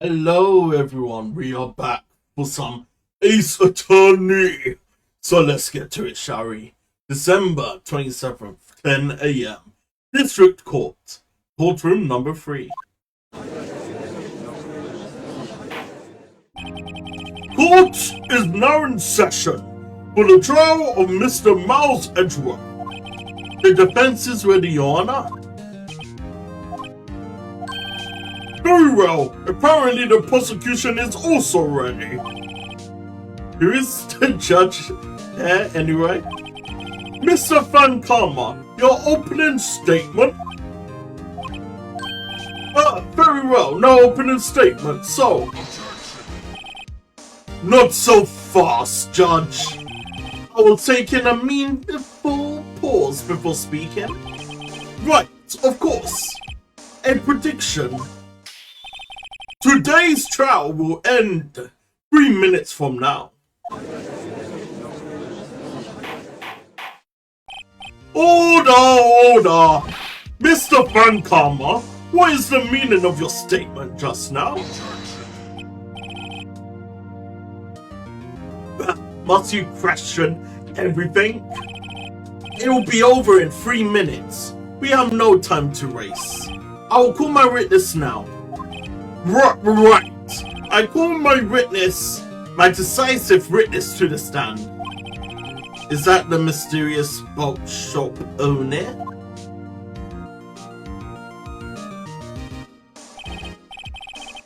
Hello everyone, we are back for some Ace Attorney. So let's get to it, shall we? December 27th, 10 a.m. District Court, courtroom number 3. Court is now in session for the trial of Mr. Miles Edgeworth. The defense is ready, Your Honor. Very well. Apparently the prosecution is also ready. Who is the judge here anyway? Mr. Fankama, your opening statement? Very well. No opening statement. So, not so fast, Judge. I will take in a meaningful pause before speaking. Right, of course. A prediction. Today's trial will end 3 minutes from now. Order! Mr. Fankama, what is the meaning of your statement just now? Must you question everything? It will be over in 3 minutes. We have no time to race. I will call my witness now. Right. I call my witness, my decisive witness to the stand. Is that the mysterious boat shop owner?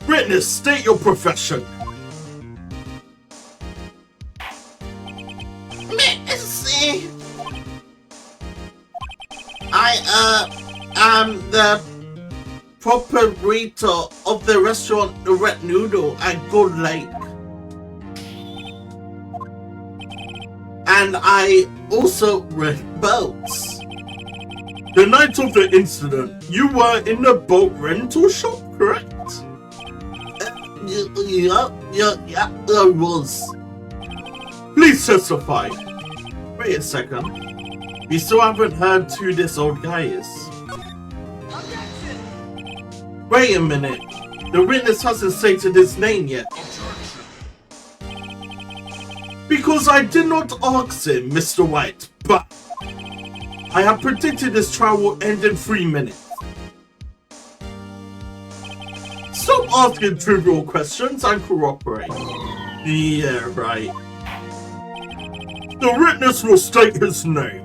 Witness, state your profession. Missy, I am the proprietor of the restaurant The Red Noodle at Gold Lake. And I also rent boats. The night of the incident, you were in the boat rental shop, correct? Yeah, I was. Please testify. Wait a second. We still haven't heard who this old guy is. Wait a minute. The witness hasn't stated his name yet. Because I did not ask him, Mr. White, but I have predicted this trial will end in 3 minutes. Stop asking trivial questions and cooperate. Yeah, right. The witness will state his name.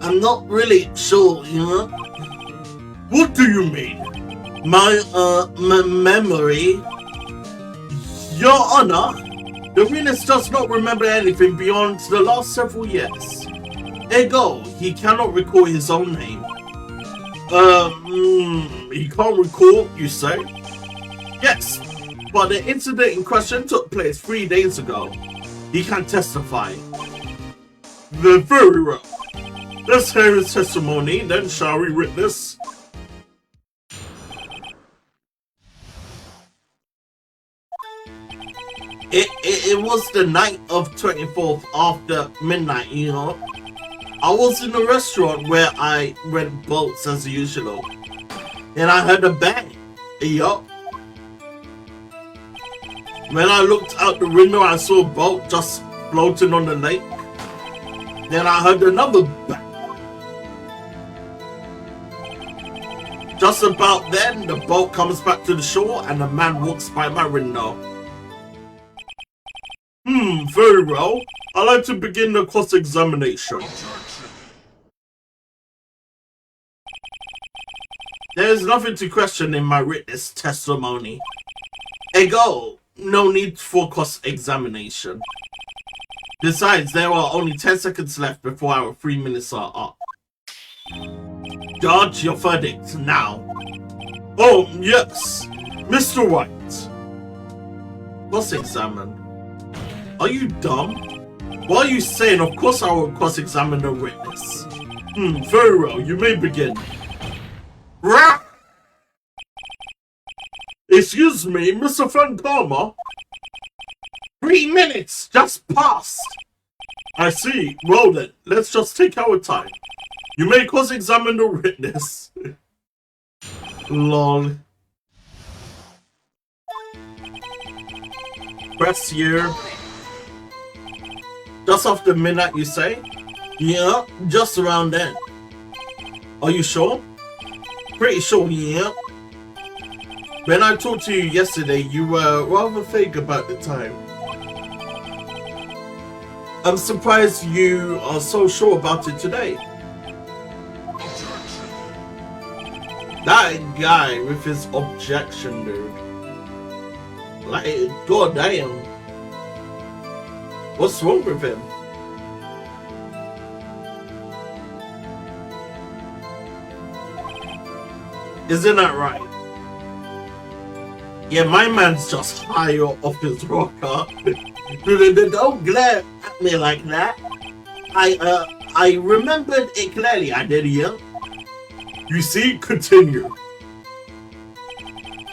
I'm not really sure, What do you mean? My memory. Your Honor, the witness does not remember anything beyond the last several years. Ergo, he cannot recall his own name. He can't recall, you say? Yes, but the incident in question took place 3 days ago. He can testify. Very well. Let's hear his testimony, then shall we, witness? It was the night of 24th after midnight, I was in a restaurant where I rent boats as usual. And I heard a bang. Yup. When I looked out the window, I saw a boat just floating on the lake. Then I heard another bang. Just about then, the boat comes back to the shore and a man walks by my window. Very well. I'd like to begin the cross-examination. There is nothing to question in my witness testimony. Ergo, no need for cross-examination. Besides, there are only 10 seconds left before our 3 minutes are up. Judge, your verdict now. Oh, yes. Mr. White. Cross-examine. Are you dumb? What are you saying? Of course I will cross-examine the witness. Very well. You may begin. Excuse me, Mr. Fankama. 3 minutes just passed. I see. Well then, let's just take our time. You may cross-examine the witness. Lol. Press here. Just after midnight, you say? Yeah, just around then. Are you sure? Pretty sure, yeah. When I talked to you yesterday, you were rather vague about the time. I'm surprised you are so sure about it today. That guy with his objection, dude. Like, goddamn. What's wrong with him? Isn't that right? Yeah, my man's just high off his rocker. Don't glare at me like that. I remembered it clearly, I did, yeah? You see, continue.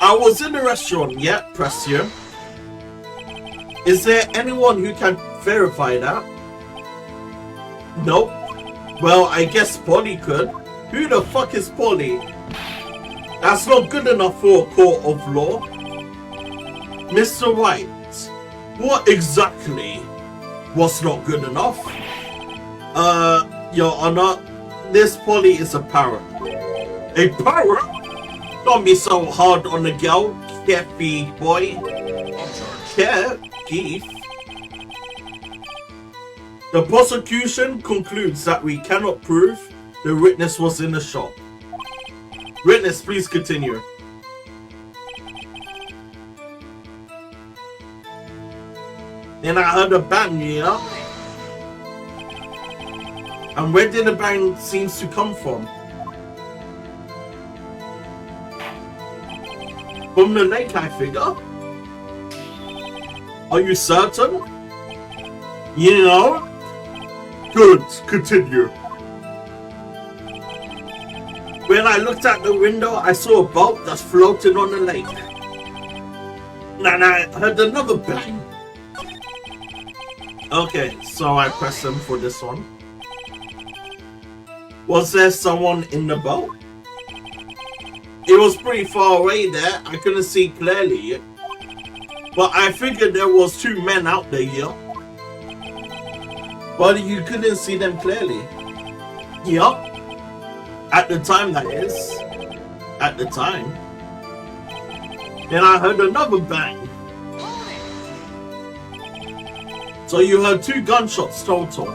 I was in the restaurant, yeah, press here. Is there anyone who can verify that? Nope. Well, I guess Polly could. Who the fuck is Polly? That's not good enough for a court of law. Mr. Wright, what exactly was not good enough? Your Honor, this Polly is a parrot. A parrot? Don't be so hard on the girl, Keefy boy. Keef. The prosecution concludes that we cannot prove the witness was in the shop. Witness, please continue. Then I heard a bang, yeah? And where did the bang seems to come from? From the lake, I figure. Are you certain? You know? Good, continue. When I looked out the window, I saw a boat that's floating on the lake. And I heard another bang. Okay, so I pressed him for this one. Was there someone in the boat? It was pretty far away there. I couldn't see clearly. But I figured there was two men out there, yeah. But you couldn't see them clearly. Yup. At the time, that is. At the time. Then I heard another bang. So you heard two gunshots total.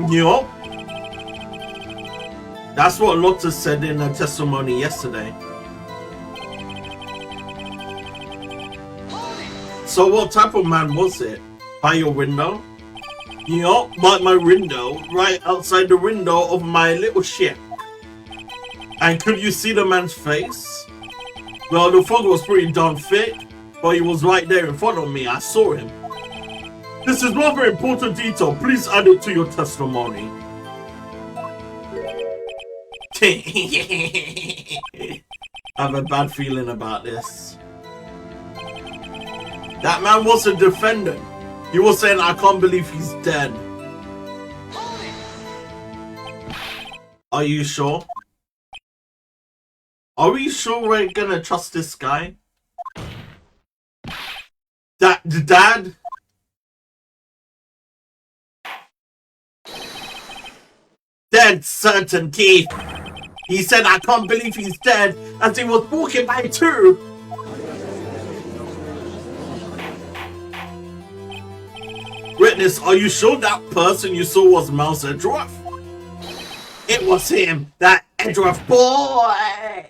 Yup. That's what Lotta said in her testimony yesterday. So what type of man was it? By your window? Yup, by my window, right outside the window of my little ship. And could you see the man's face? Well, the fog was pretty darn thick, but he was right there in front of me. I saw him. This is rather important detail. Please add it to your testimony. I have a bad feeling about this. That man was a defendant. He was saying, I can't believe he's dead. Are you sure? Are we sure we're gonna trust this guy? The dad? Dead certain, Keith. He said, I can't believe he's dead, as he was walking by too. Witness, are you sure that person you saw was Mouse Edgeworth? It was him, that Edgeworth boy!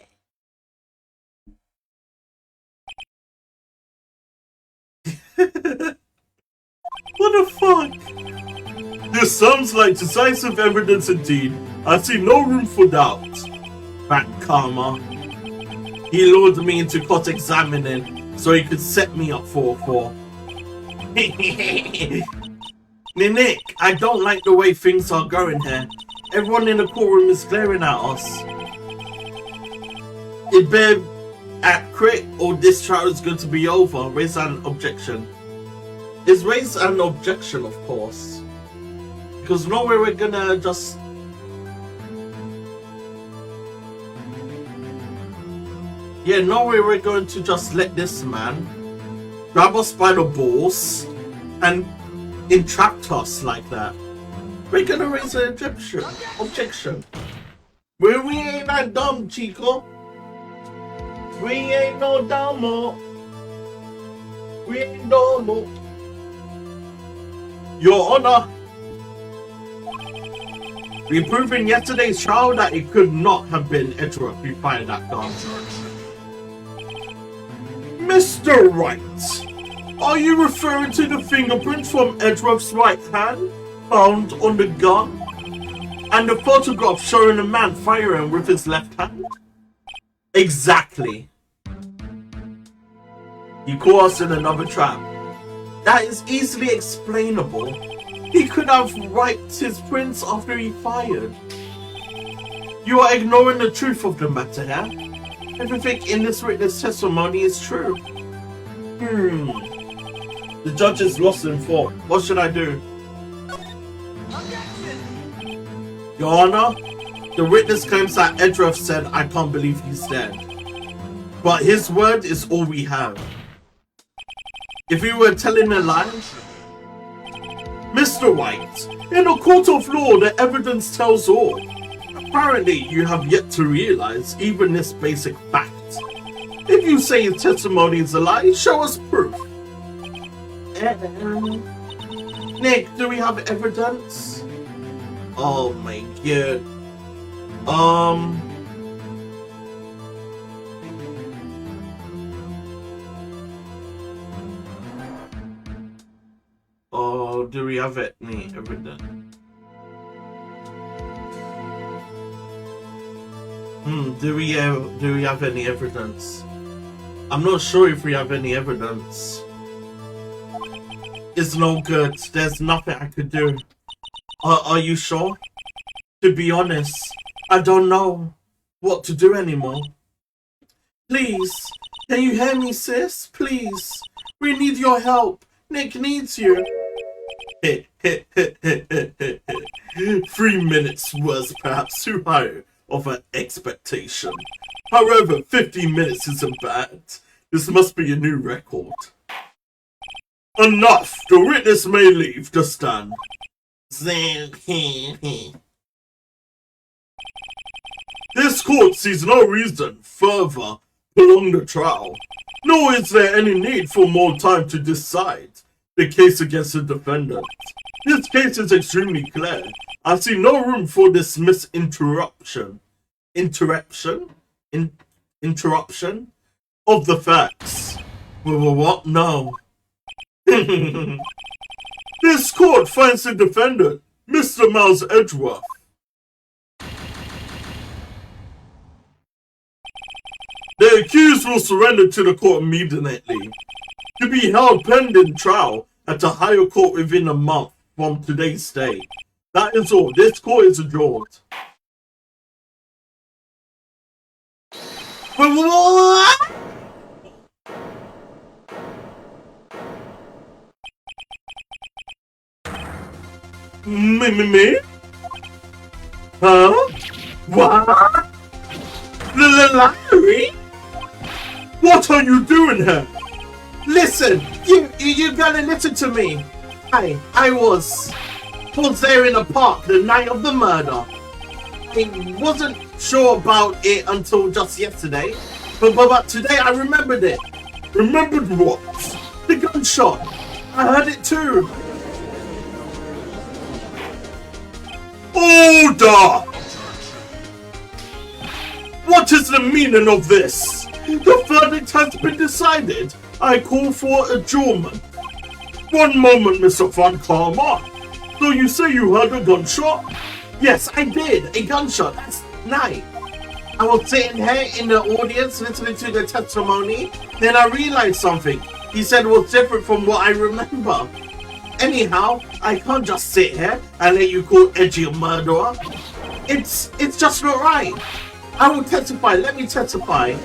What the fuck? This sounds like decisive evidence indeed. I see no room for doubt. Fat karma. He lured me into court examining so he could set me up for a fall. Nick, I don't like the way things are going here. Everyone in the courtroom is glaring at us. It better at crit or this trial is going to be over. Raise an objection. is raise an objection, of course. Because no way we're gonna just... Yeah, no way we're going to just let this man grab us by the balls and entrap us like that. We're gonna raise an objection. We ain't that dumb, Chico. We ain't no dumbo. We ain't dumbo. Your Honor, we proved in yesterday's trial that it could not have been Edgeworth who fired that gun. Mr. Wright, are you referring to the fingerprints from Edgeworth's right hand found on the gun? And the photograph showing a man firing with his left hand? Exactly. You caught us in another trap. That is easily explainable. He could have wiped his prints after he fired. You are ignoring the truth of the matter here. Everything in this witness testimony is true. The judge is lost in thought. What should I do? Your Honor, the witness claims that Edgeworth said, "I can't believe he's dead." But his word is all we have. If we were telling a lie... Mr. White, in a court of law, the evidence tells all. Apparently, you have yet to realize even this basic fact. If you say his testimony is a lie, show us proof. Nick, do we have evidence? Oh my god. Oh, do we have any evidence? Do we have any evidence? I'm not sure if we have any evidence. It's no good. There's nothing I could do. Are you sure? To be honest, I don't know what to do anymore. Please, can you hear me, sis? Please, we need your help. Nick needs you. 3 minutes was perhaps too high of an expectation. However, 15 minutes isn't bad. This must be a new record. Enough! The witness may leave the stand. This court sees no reason further prolong the trial, nor is there any need for more time to decide the case against the defendant. This case is extremely clear. I see no room for this interruption of the facts. What? No. This court finds the defendant, Mr. Miles Edgeworth. The accused will surrender to the court immediately, to be held pending trial at a higher court within a month from today's date. That is all. This court is adjourned. What? Me? Huh? What? Larry? What are you doing here? Listen, you gotta listen to me. I was there in the park the night of the murder. I wasn't sure about it until just yesterday, but today I remembered it. Remembered what? The gunshot. I heard it too. Order! What is the meaning of this? The verdict has been decided. I call for adjournment. One moment, Mr. Van Karma. So you say you heard a gunshot? Yes, I did. A gunshot. That's night. I was sitting here in the audience listening to the testimony. Then I realized something. He said it was different from what I remember. Anyhow, I can't just sit here and let you call Edgy a murderer. It's just not right. I will testify. Let me testify.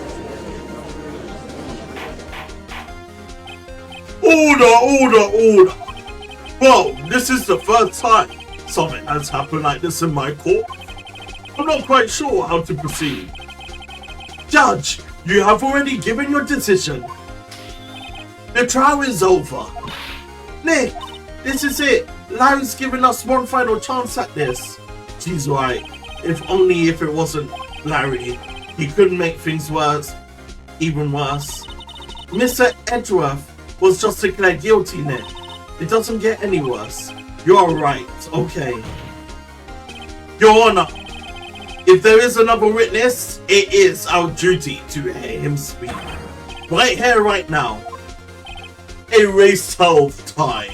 Order! Well, this is the first time something has happened like this in my court. I'm not quite sure how to proceed. Judge, you have already given your decision. The trial is over. Nick, this is it. Larry's given us one final chance at this. She's right. If it wasn't Larry, he could make things worse. Even worse. Mr. Edgeworth was just declared guilty, Nick. It doesn't get any worse. You're right. Okay. Your Honor, if there is another witness, it is our duty to hear him speak. Right here, right now. Erase health time.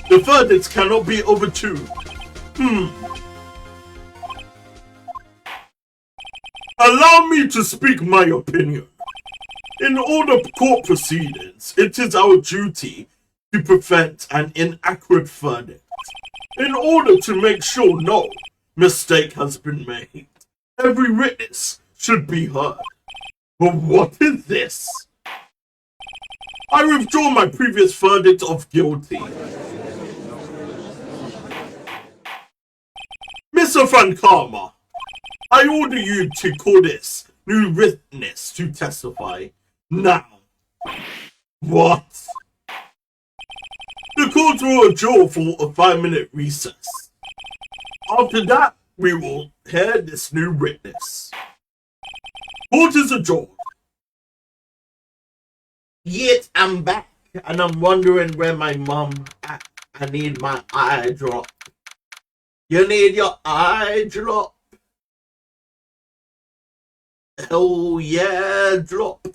The verdict cannot be overturned. Allow me to speak my opinion. In all the court proceedings, it is our duty to prevent an inaccurate verdict. In order to make sure no mistake has been made, every witness should be heard. But what is this? I withdraw my previous verdict of guilty. Mr. Frankama, I order you to call this new witness to testify now. What? The court will adjourn for a 5-minute recess. After that, we will hear this new witness. Court is adjourned. Yet I'm back, and I'm wondering where my mom at. I need my eye drop. You need your eye drop? Oh yeah, drop.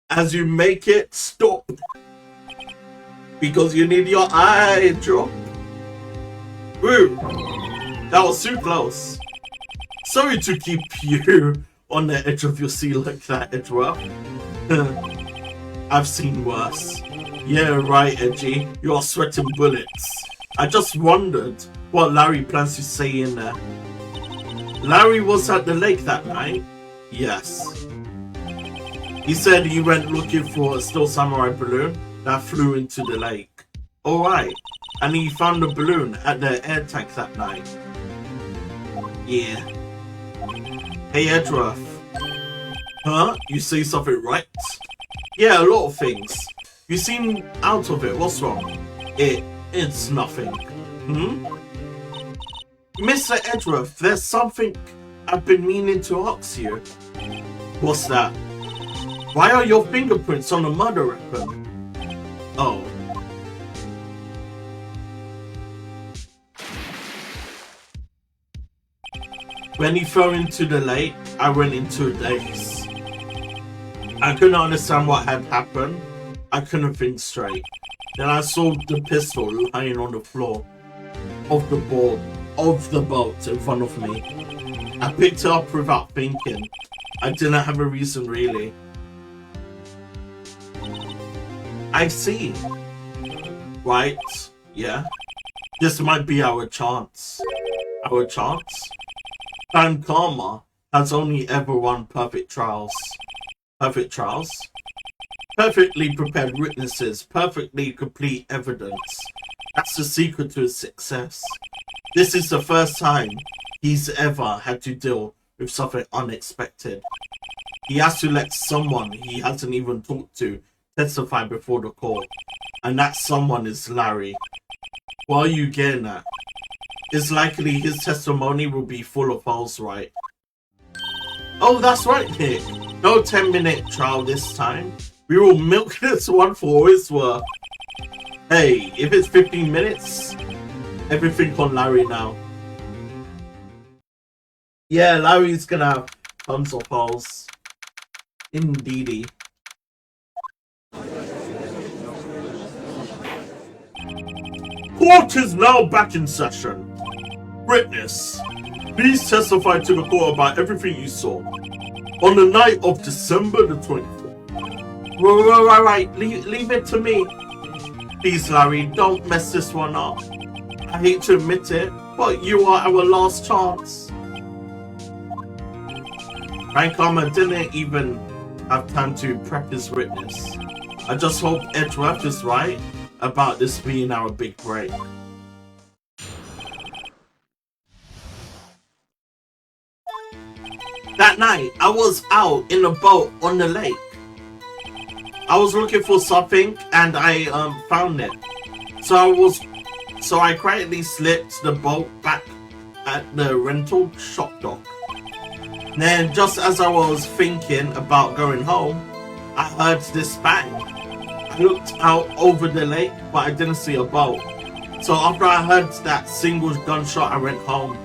As you make it stop. Because you need your eye drop. Woo! That was too close. Sorry to keep you on the edge of your seat like that, Edgeworth. I've seen worse. Yeah, right, Edgy. You're sweating bullets. I just wondered what Larry plans to say in there. Larry was at the lake that night? Yes. He said he went looking for a Still Samurai balloon that flew into the lake. Alright. And he found the balloon at the air tank that night. Yeah. Hey, Edgeworth. Huh? You say something right? Yeah, a lot of things. You seem out of it. What's wrong? It's nothing. Mr. Edgeworth, there's something I've been meaning to ask you. What's that? Why are your fingerprints on a murder weapon? Oh. When he fell into the lake, I went into a daze. I couldn't understand what had happened. I couldn't think straight. Then I saw the pistol lying on the floor of the boat in front of me. I picked it up without thinking. I didn't have a reason really. I see. Right? Yeah. This might be our chance. Our chance? And Karma has only ever won perfect trials. Perfect trials? Perfectly prepared witnesses, perfectly complete evidence. That's the secret to his success. This is the first time he's ever had to deal with something unexpected. He has to let someone he hasn't even talked to testify before the court. And that someone is Larry. What are you getting at? It's likely his testimony will be full of holes, right? Oh, that's right, Nick. No 10-minute trial this time. We will milk this one for all it's worth. Hey, if it's 15 minutes, everything on Larry now. Yeah, Larry's gonna have tons of holes. Indeedy. Court is now back in session. Witness, please testify to the court about everything you saw on the night of December the 24th. Right. Leave it to me. Please, Larry, don't mess this one up. I hate to admit it, but you are our last chance. Frank Armour didn't even have time to prep his witness. I just hope Edgeworth is right about this being our big break. That night, I was out in a boat on the lake. I was looking for something and I found it. So I quietly slipped the boat back at the rental shop dock. Then, just as I was thinking about going home, I heard this bang. I looked out over the lake, but I didn't see a boat. So after I heard that single gunshot, I went home.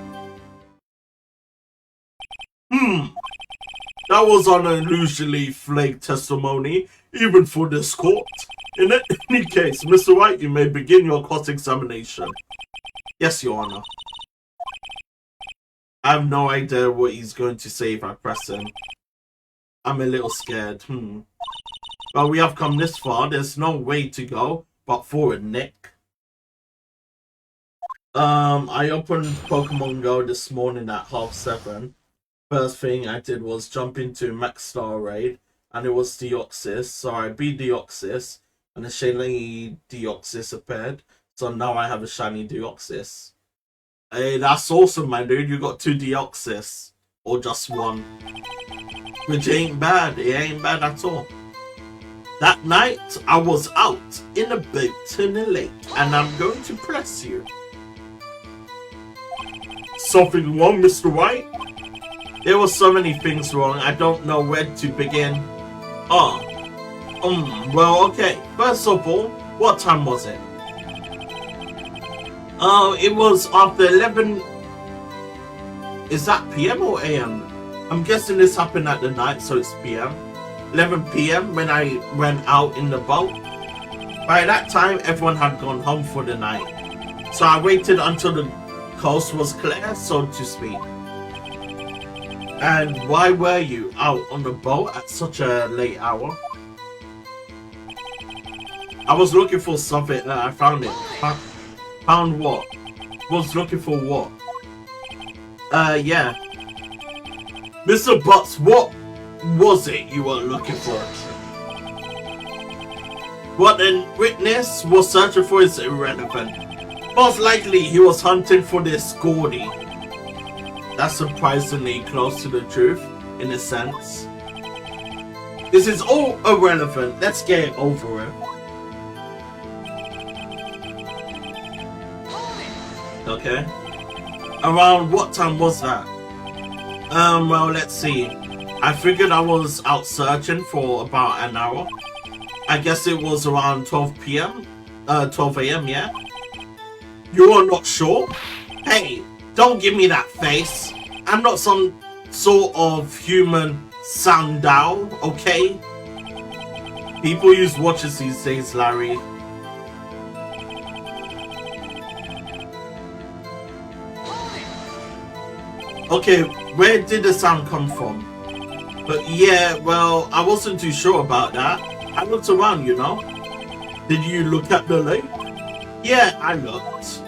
That was an unusually flaky testimony, even for this court. In any case, Mr. Wright, you may begin your cross-examination. Yes, Your Honor. I have no idea what he's going to say if I press him. I'm a little scared. Well, we have come this far. There's no way to go but forward, Nick. I opened Pokemon Go this morning at 7:30. First thing I did was jump into Max Star Raid, and it was Deoxys. So I beat Deoxys, and a shiny Deoxys appeared. So now I have a shiny Deoxys. Hey, that's awesome, my dude. You got 2 Deoxys. Or just 1. Which ain't bad. It ain't bad at all. That night, I was out in a boat in the lake, and I'm going to press you. Something wrong, Mr. Wright? There were so many things wrong, I don't know where to begin. Well, okay. First of all, what time was it? It was after 11... Is that PM or AM? I'm guessing this happened at the night, so it's PM. 11 PM when I went out in the boat. By that time, everyone had gone home for the night. So I waited until the coast was clear, so to speak. And why were you out on the boat at such a late hour? I was looking for something and I found it. Found what? Was looking for what? Yeah. Mr. Butts, what was it you were looking for? What the witness was searching for is irrelevant. Most likely he was hunting for this Gordy. That's surprisingly close to the truth, in a sense. This is all irrelevant. Let's get it over it. Okay. Around what time was that? Well, let's see. I figured I was out searching for about an hour. I guess it was around 12 PM? 12 AM, yeah? You are not sure? Hey, don't give me that face. I'm not some sort of human sundial, okay? People use watches these days, Larry. Okay, where did the sound come from? But yeah, well, I wasn't too sure about that. I looked around, you know. Did you look at the lake? Yeah, I looked.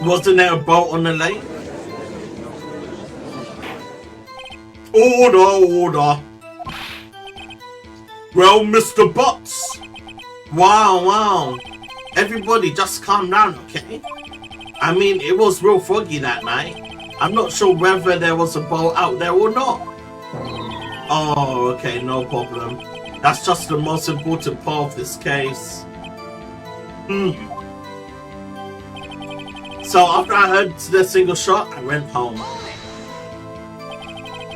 Wasn't there a boat on the lake? Order. Well, Mr. Butts. Wow. Everybody just calm down, okay? I mean, it was real foggy that night. I'm not sure whether there was a boat out there or not. Oh, okay, no problem. That's just the most important part of this case. So after I heard the single shot, I went home.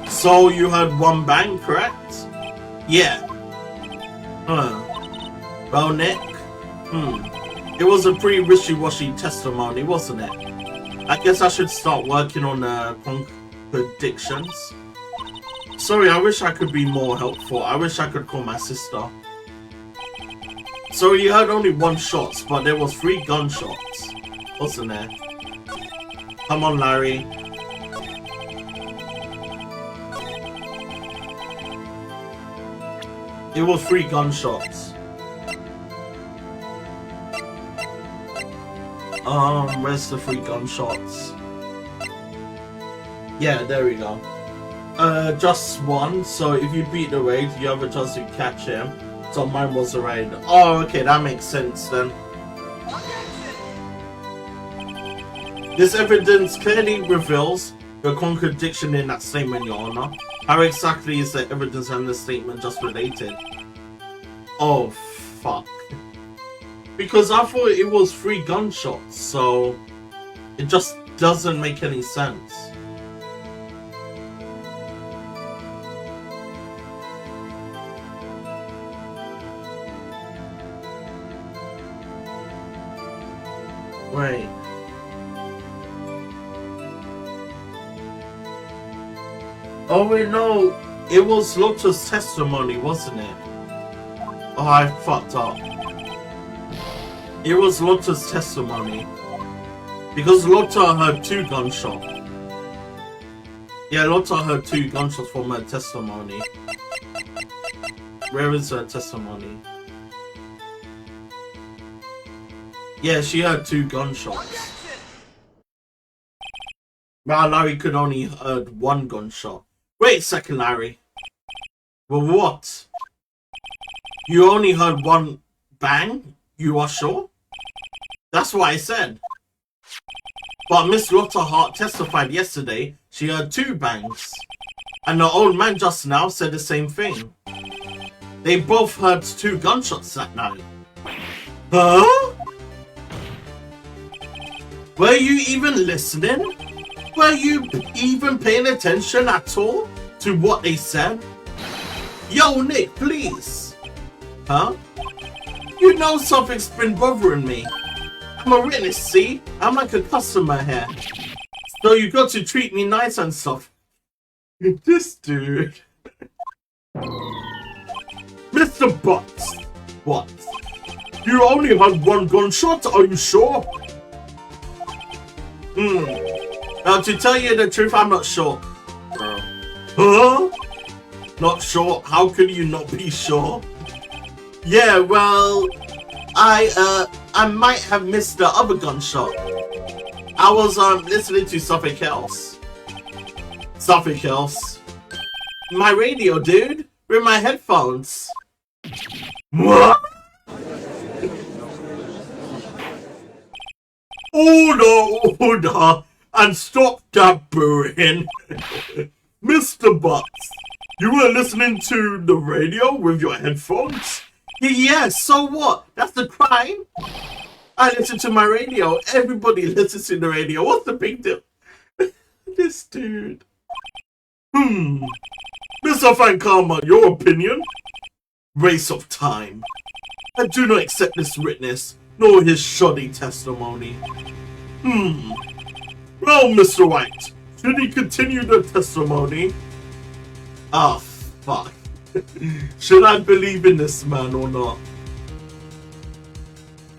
So you heard one bang, correct? Yeah. Well, Nick, it was a pretty wishy-washy testimony, wasn't it? I guess I should start working on contradictions. Sorry, I wish I could be more helpful. I wish I could call my sister. So you heard only 1 shot, but there was 3 gunshots, wasn't there? Come on, Larry. It was 3 gunshots. Where's the 3 gunshots? Yeah, there we go. Just one. So if you beat the raid, you have a chance to catch him. So mine was the raid. Oh, okay, that makes sense then. This evidence clearly reveals the contradiction in that statement, Your Honor. How exactly is the evidence and the statement just related? Oh, fuck. Because I thought it was 3 gunshots, so it just doesn't make any sense. Wait. Oh wait, no. It was Lotta's testimony, wasn't it? Oh, I fucked up. It was Lotta's testimony. Because Lotta heard 2 gunshots. Yeah, Lotta heard 2 gunshots from her testimony. Where is her testimony? Yeah, she heard 2 gunshots. Well, Larry could only heard 1 gunshot. Wait a second, Larry. Well, what? You only heard 1 bang? You are sure? That's what I said. But Miss Lotta Hart testified yesterday she heard 2 bangs. And the old man just now said the same thing. They both heard 2 gunshots that night. Huh? Were you even listening? Were you even paying attention at all to what they said? Yo, Nick, please. Huh? You know something's been bothering me. I'm a witness, see? I'm like a customer here. So you got to treat me nice and stuff. This dude. Mr. Butts. What? You only had 1 gunshot, are you sure? Now, to tell you the truth, I'm not sure. Huh? Not sure? How could you not be sure? Yeah, well, I might have missed the other gunshot. I was listening to something else. Something else. My radio, dude, with my headphones. What? Order, and stop that booing. Mr. Butts, you were listening to the radio with your headphones? Yes, so what? That's the crime. I listen to my radio. Everybody listens to the radio. What's the big deal? This dude. Mr. Fankama, your opinion? Waste of time. I do not accept this witness, nor his shoddy testimony. Well, Mr. Wright, should he continue the testimony? Ah, fuck. Should I believe in this man or not?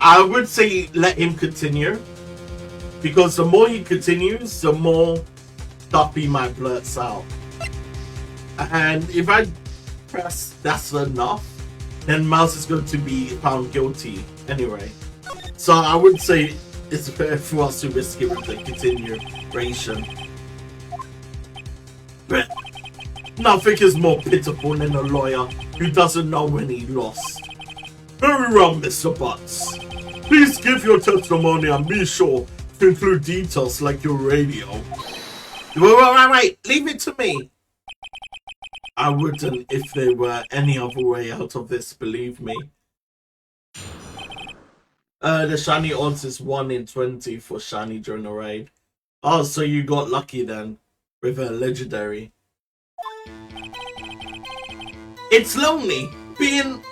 I would say let him continue. Because the more he continues, the more stuff he might blurt out. And if I press that's enough, then Mouse is going to be found guilty anyway. So I would say it's fair for us to risk it with the continuation. But nothing is more pitiful than a lawyer who doesn't know when he lost. Very well, Mr. Butts. Please give your testimony and be sure to include details like your radio. Wait, leave it to me. I wouldn't if there were any other way out of this, believe me. The shiny odds is 1 in 20 for shiny during the raid. Oh, so you got lucky then with a legendary. It's lonely being...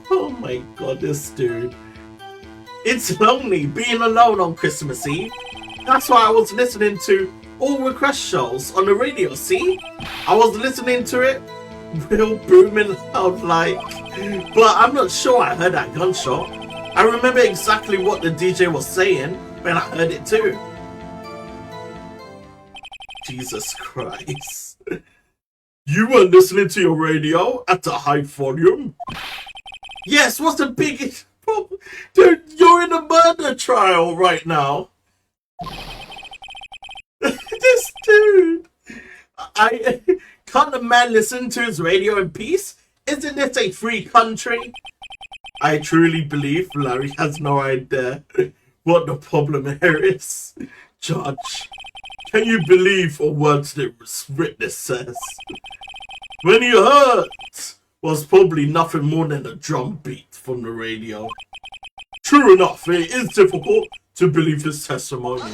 Oh my god, this dude. It's lonely being alone on Christmas Eve. That's why I was listening to all request shows on the radio, see? I was listening to it real booming loud like... But I'm not sure I heard that gunshot. I remember exactly what the DJ was saying when I heard it too. Jesus Christ. You were listening to your radio at a high volume? Yes, what's the biggest problem? Dude, you're in a murder trial right now. This dude. I can't the man listen to his radio in peace? Isn't this a free country? I truly believe Larry has no idea what the problem here is. Judge, can you believe a word the witness says? When he heard was probably nothing more than a drum beat from the radio. True enough, it is difficult to believe his testimony.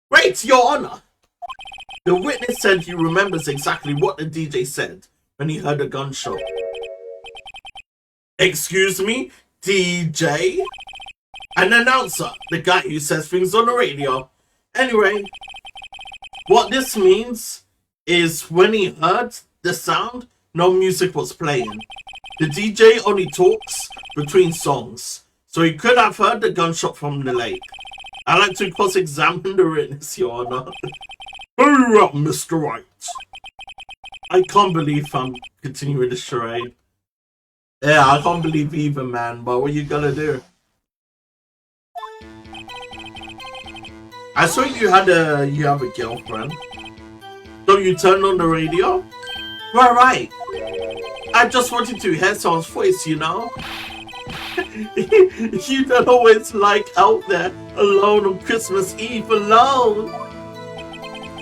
Wait, Your Honor! The witness said he remembers exactly what the DJ said when he heard a gunshot. Excuse me, DJ? An announcer, the guy who says things on the radio. Anyway, what this means is when he heard the sound, no music was playing. The DJ only talks between songs, so he could have heard the gunshot from the lake. I'd like to cross-examine the witness, Your Honor. Very well, Mr. Wright. I can't believe I'm continuing the charade. Yeah, I can't believe either, man, but what are you gonna do? I saw you have a girlfriend. Don't you turn on the radio? Right. I just wanted to hear someone's voice, you know? You don't always like out there alone on Christmas Eve alone.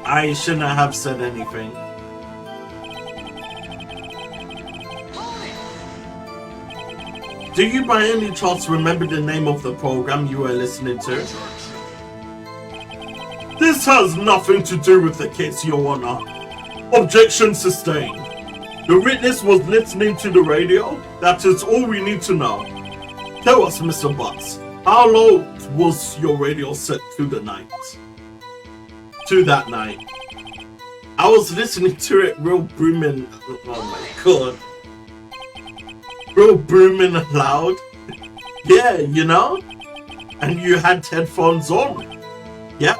I shouldn't have said anything. Do you by any chance remember the name of the program you were listening to? This has nothing to do with the case, Your Honor. Objection sustained. The witness was listening to the radio. That is all we need to know. Tell us, Mr. Butts, how loud was your radio set to that night? I was listening to it real booming. Oh my god. Real booming loud. Yeah, you know? And you had headphones on. Yep.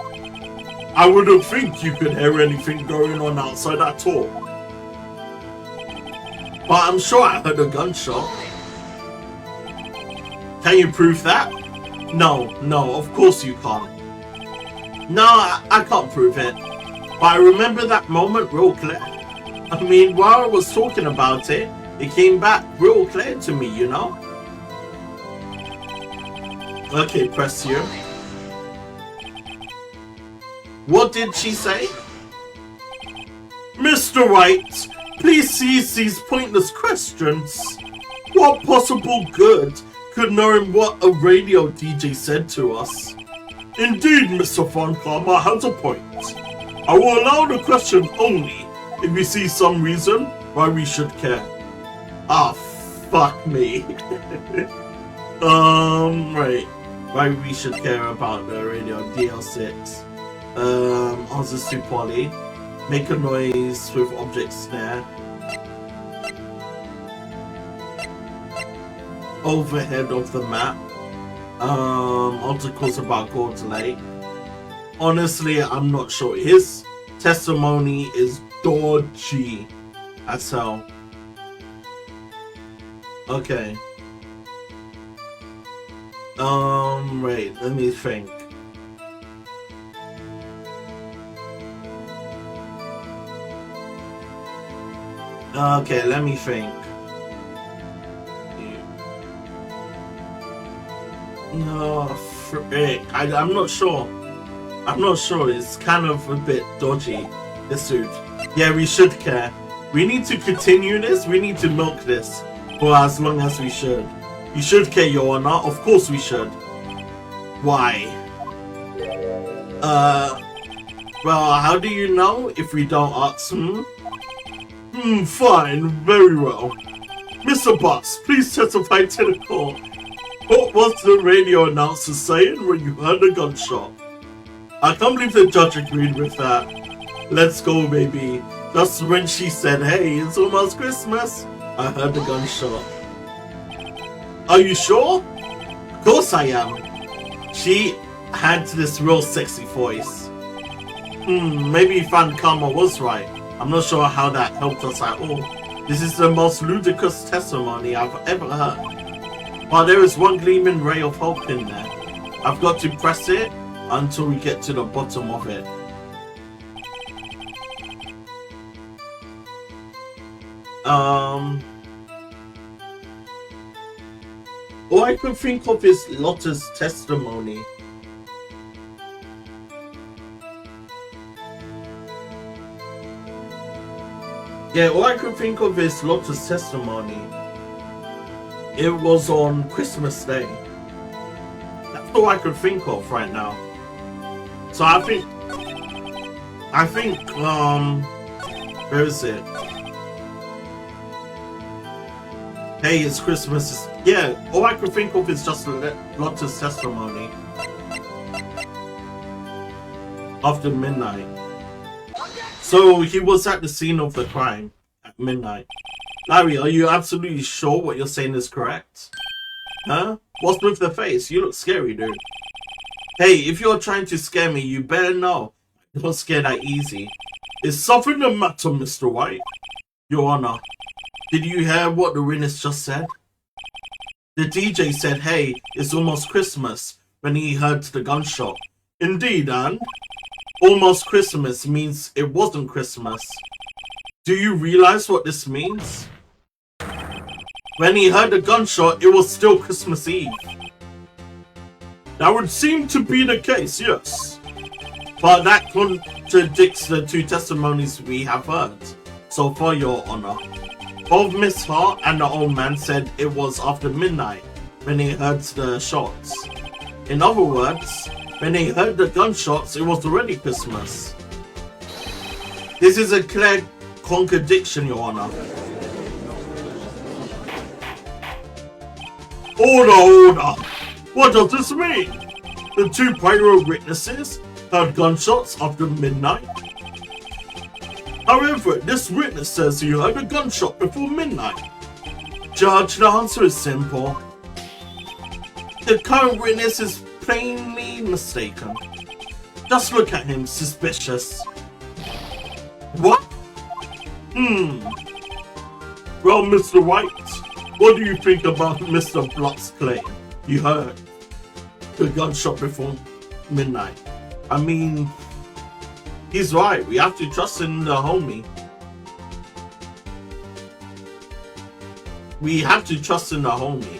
I wouldn't think you could hear anything going on outside at all. But I'm sure I heard a gunshot. Can you prove that? No, of course you can't. No, I can't prove it. But I remember that moment real clear. I mean, while I was talking about it, it came back real clear to me, you know? Okay, press here. What did she say? Mr. Wright, please cease these pointless questions. What possible good could knowing what a radio DJ said to us? Indeed, Mr. Von Karma has a point. I will allow the question only if we see some reason why we should care. Ah, fuck me. Right. Why we should care about the radio DL6. Answers to Polly. Make a noise with object snare. Overhead of the map. Articles about Gold's Lake. Honestly, I'm not sure. His testimony is dodgy as hell. Okay. Wait, let me think. Okay, let me think. No, frick. I'm not sure. I'm not sure. It's kind of a bit dodgy, this dude. Yeah, we should care. We need to continue this. We need to milk this for as long as we should. You should care, Your Honor. Of course we should. Why? Well, how do you know if we don't ask? Fine. Very well. Mr. Butts, please testify to the court. What was the radio announcer saying when you heard a gunshot? I can't believe the judge agreed with that. Let's go, baby. Just when she said, hey, it's almost Christmas, I heard the gunshot. Are you sure? Of course I am. She had this real sexy voice. Maybe Van Karma was right. I'm not sure how that helped us at all. This is the most ludicrous testimony I've ever heard. But there is one gleaming ray of hope in there. I've got to press it until we get to the bottom of it. All I can think of is Lotta's testimony. Yeah, all I can think of is Lotta's testimony. It was on Christmas Day. That's all I can think of right now. So I think, where is it? Hey, it's Christmas. Yeah, all I can think of is just Lotta's testimony. After midnight. So he was at the scene of the crime at midnight. Larry, are you absolutely sure what you're saying is correct? Huh? What's with the face? You look scary, dude. Hey, if you're trying to scare me, you better know. Don't scare that easy. Is something the matter, Mr. White? Your Honor, did you hear what the witness just said? The DJ said, hey, it's almost Christmas, when he heard the gunshot. Indeed, and almost Christmas means it wasn't Christmas. Do you realize what this means? When he heard the gunshot, it was still Christmas Eve. That would seem to be the case, yes. But that contradicts the two testimonies we have heard so far, Your Honor. Both Miss Hart and the old man said it was after midnight when he heard the shots. In other words, when they heard the gunshots, it was already Christmas. This is a clear contradiction, Your Honor. Order! What does this mean? The two prior witnesses heard gunshots after midnight. However, this witness says he heard a gunshot before midnight. Judge, the answer is simple. The current witness is plainly mistaken. Just look at him, suspicious. What? Well, Mr. White, what do you think about Mr. Block's claim? You heard the gunshot before midnight. I mean, he's right. We have to trust in the homie. We have to trust in the homie.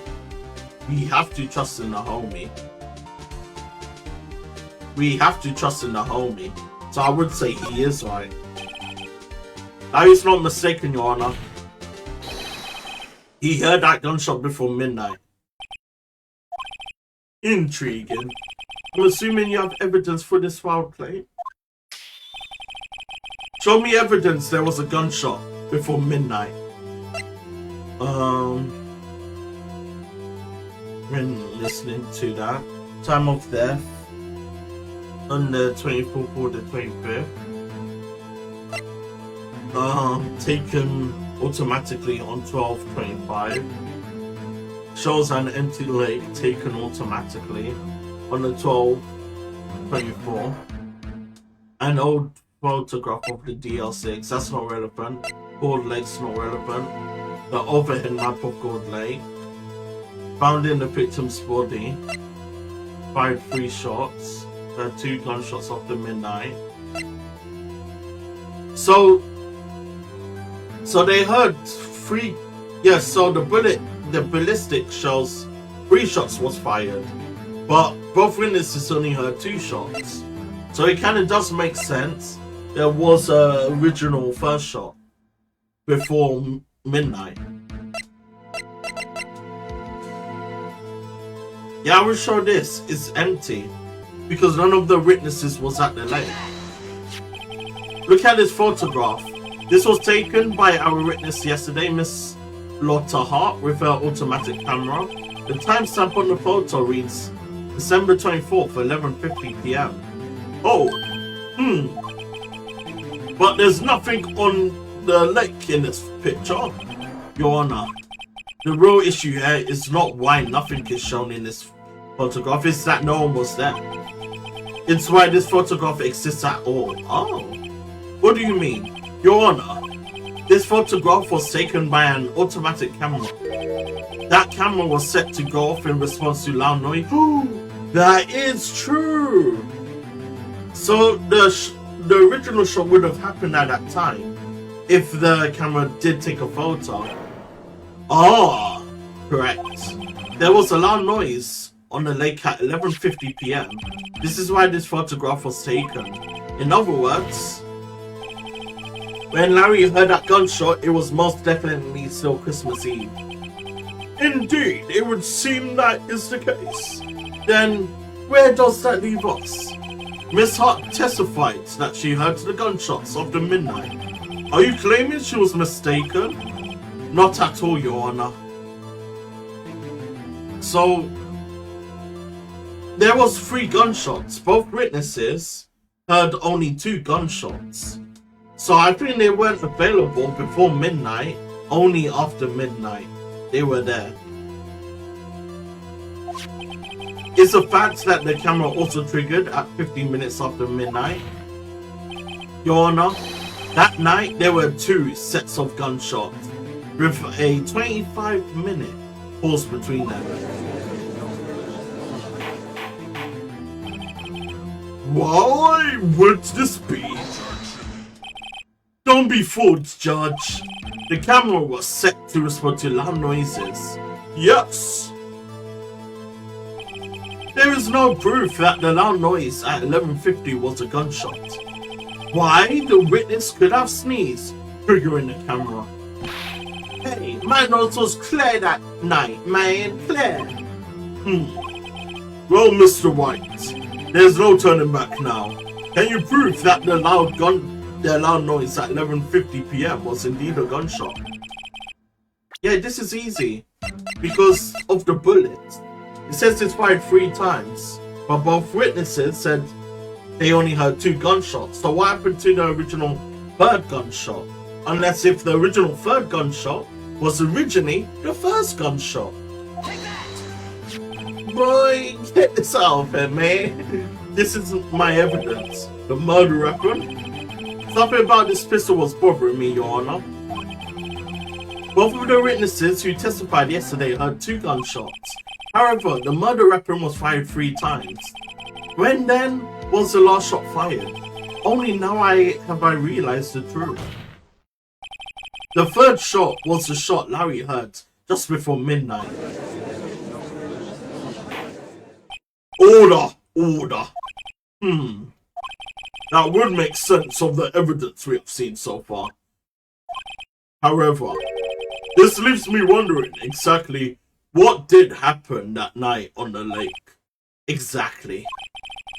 We have to trust in the homie. We have to trust in the homie. So I would say he is right. Larry's not mistaken, Your Honor. He heard that gunshot before midnight. Intriguing. I'm assuming you have evidence for this wild claim. Show me evidence there was a gunshot before midnight. When listening to that. Time of death. On the 24th or the 25th. Taken automatically on 12/25. Shows an empty lake taken automatically on the 12/24. An old photograph of the DL6, that's not relevant. Gold Lake's not relevant. The overhead map of Gold Lake. Found in the victim's body. Fired 3 shots. 2 gunshots after midnight. So they heard 3. Yes, so the ballistic shows 3 shots was fired, but both witnesses only heard 2 shots. So it kind of does make sense. There was a original first shot before midnight. Yeah, I will show this. It's empty because none of the witnesses was at the lake. Look at this photograph. This was taken by our witness yesterday, Miss Lotta Hart, with her automatic camera. The timestamp on the photo reads December 24th, 11:50 p.m. Oh, But there's nothing on the lake in this picture, Your Honor. The real issue here is not why nothing is shown in this photograph, it's that no one was there. It's why this photograph exists at all. Oh, what do you mean? Your Honor, this photograph was taken by an automatic camera. That camera was set to go off in response to loud noise. That is true. So the original shot would have happened at that time. if the camera did take a photo. Ah, correct. There was a loud noise on the lake at 11:50 p.m. This is why this photograph was taken. In other words, when Larry heard that gunshot, it was most definitely still Christmas Eve. Indeed, it would seem that is the case. Then, where does that leave us? Miss Hart testified that she heard the gunshots after midnight. Are you claiming she was mistaken? Not at all, Your Honor. So, there was 3 gunshots. Both witnesses heard only 2 gunshots. So I think they weren't available before midnight, only after midnight. They were there. It's a fact that the camera also triggered at 15 minutes after midnight. Your Honor, that night there were 2 sets of gunshots with a 25-minute pause between them. Why would this be? Don't be fooled, Judge. The camera was set to respond to loud noises. Yes. There is no proof that the loud noise at 11:50 was a gunshot. Why? The witness could have sneezed, triggering the camera. Hey, my nose was clear that night, man, clear. Well, Mr. White, there's no turning back now. Can you prove that the loud noise at 11:50 p.m. was indeed a gunshot? Yeah, this is easy. Because of the bullet. It says it's fired 3 times, but both witnesses said they only heard 2 gunshots. So what happened to the original 3rd gunshot? Unless if the original 3rd gunshot was originally the 1st gunshot. Boy, get this out of here, man. This isn't my evidence. The murder weapon? Something about this pistol was bothering me, Your Honor. Both of the witnesses who testified yesterday heard 2 gunshots. However, the murder weapon was fired 3 times. When then was the last shot fired? Only now have I realized the truth. The 3rd shot was the shot Larry heard just before midnight. Order! Order! That would make sense of the evidence we have seen so far. However, this leaves me wondering exactly what did happen that night on the lake. Exactly.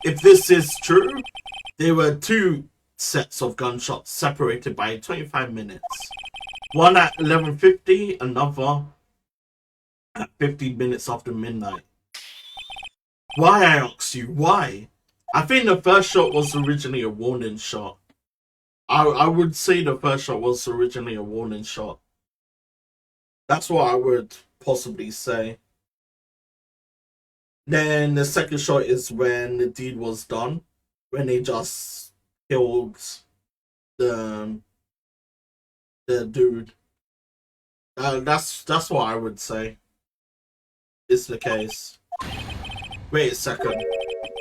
If this is true, there were 2 sets of gunshots separated by 25 minutes. One at 11:50, another at 15 minutes after midnight. Why, I ask you, why? I think the 1st shot was originally a warning shot. I would say the 1st shot was originally a warning shot. That's what I would possibly say. Then the 2nd shot is when the deed was done, when they just killed the dude. That's what I would say is the case. Wait a second.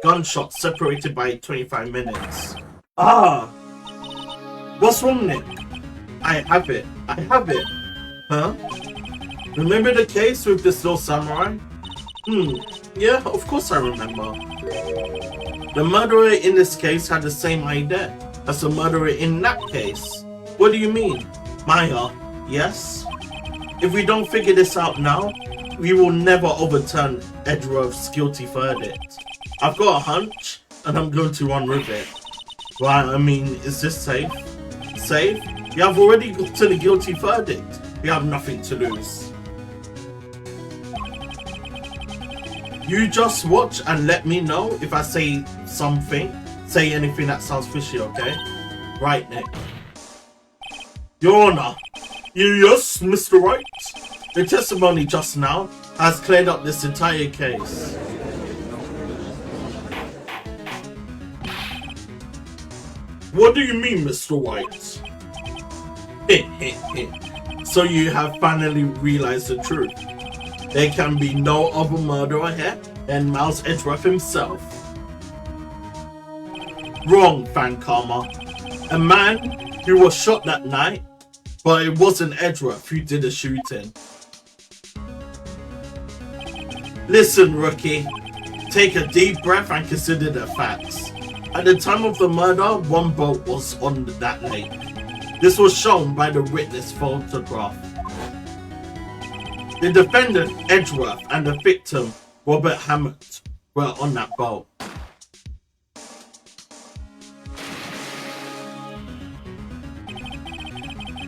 Gunshots separated by 25 minutes. Ah! What's wrong, Nick? I have it. Huh? Remember the case with the slow samurai? Yeah, of course I remember. The murderer in this case had the same idea as the murderer in that case. What do you mean? Maya, yes? If we don't figure this out now, we will never overturn Edgeworth's guilty verdict. I've got a hunch, and I'm going to run with it. Right, I mean, is this safe? Safe? We have already got to the guilty verdict. We have nothing to lose. You just watch and let me know if I say anything that sounds fishy, okay? Right, Nick. Your Honor. Yes, Mr. Wright? The testimony just now has cleared up this entire case. What do you mean, Mr. White? So you have finally realized the truth. There can be no other murderer here than Miles Edgeworth himself. Wrong, Fan Karma. A man who was shot that night But it wasn't Edgeworth who did the shooting. Listen, rookie. Take a deep breath and consider the facts. At the time of the murder, one boat was on that lake. This was shown by the witness photograph. The defendant, Edgeworth, and the victim, Robert Hammond, were on that boat.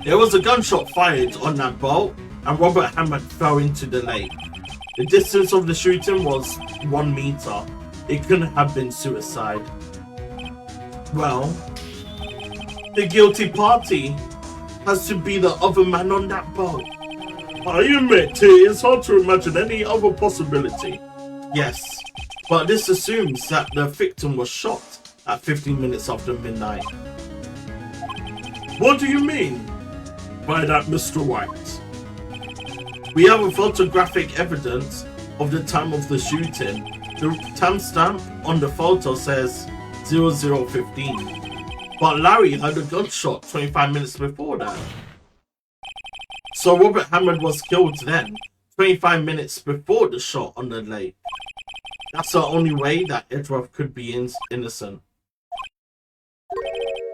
There was a gunshot fired on that boat, and Robert Hammond fell into the lake. The distance of the shooting was 1 meter. It couldn't have been suicide. Well, the guilty party has to be the other man on that boat. I admit it's hard to imagine any other possibility. Yes, but this assumes that the victim was shot at 15 minutes after midnight. What do you mean by that, Mr. White? We have a photographic evidence of the time of the shooting. The timestamp on the photo says 00:15, but Larry had a gunshot 25 minutes before that. So Robert Hammond was killed then, 25 minutes before the shot on the lake. That's the only way that Edgeworth could be innocent.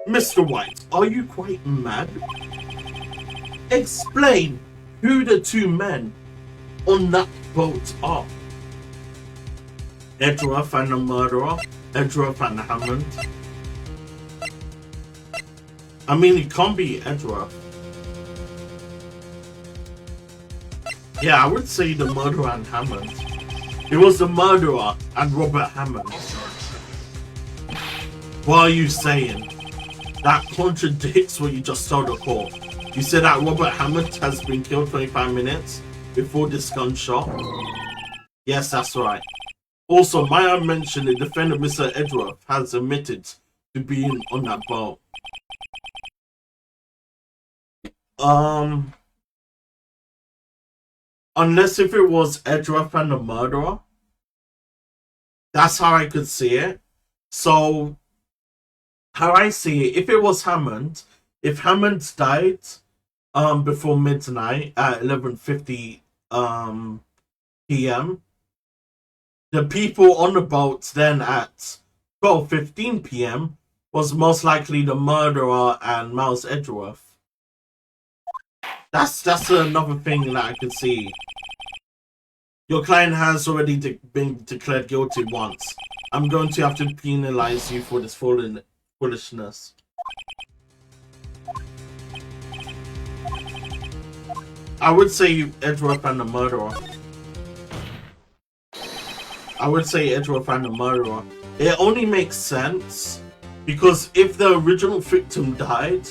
Mr. White, are you quite mad? Explain who the two men on that boat are. Edgeworth and the murderer, Edgeworth and Hammond. I mean, it can't be Edgeworth. Yeah, I would say the murderer and Hammond. It was the murderer and Robert Hammond. What are you saying? That contradicts what you just told the court. You said that Robert Hammond has been killed 25 minutes before this gunshot? Yes, that's right. Also, might I mention the defendant, Mr. Edgeworth, has admitted to being on that boat. Unless if it was Edgeworth and the murderer. That's how I could see it. So, how I see it, if it was Hammond, if Hammond died before midnight at 11:50 p.m., the people on the boat then at 12:15 p.m. was most likely the murderer and Miles Edgeworth. That's another thing that I can see. Your client has already been declared guilty once. I'm going to have to penalize you for this foolishness. I would say Edgeworth and the murderer. I would say Edgeworth and the murderer. It only makes sense because if the original victim died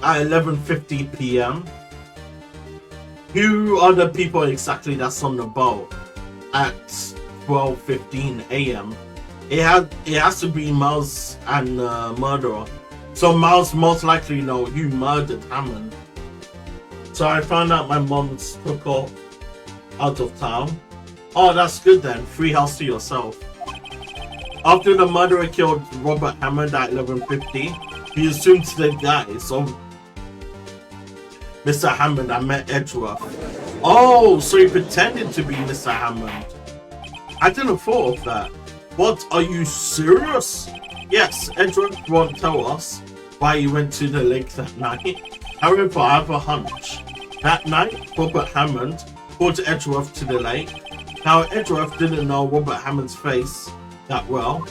at 11:50 p.m., who are the people exactly that's on the boat at 12:15 a.m.? It has to be Miles and murderer. So Miles most likely know who murdered Hammond. So I found out my mom's took off out of town. Oh, that's good then. Free house to yourself. After the murderer killed Robert Hammond at 11:50, he assumed the guy. So Mr. Hammond, I met Edgeworth. Oh, so he pretended to be Mr. Hammond. I didn't thought of that. What, are you serious? Yes, Edgeworth won't tell us why he went to the lake that night. However, I have a hunch. That night, Robert Hammond brought Edgeworth to the lake. Now, Edgeworth didn't know Robert Hammond's face that well.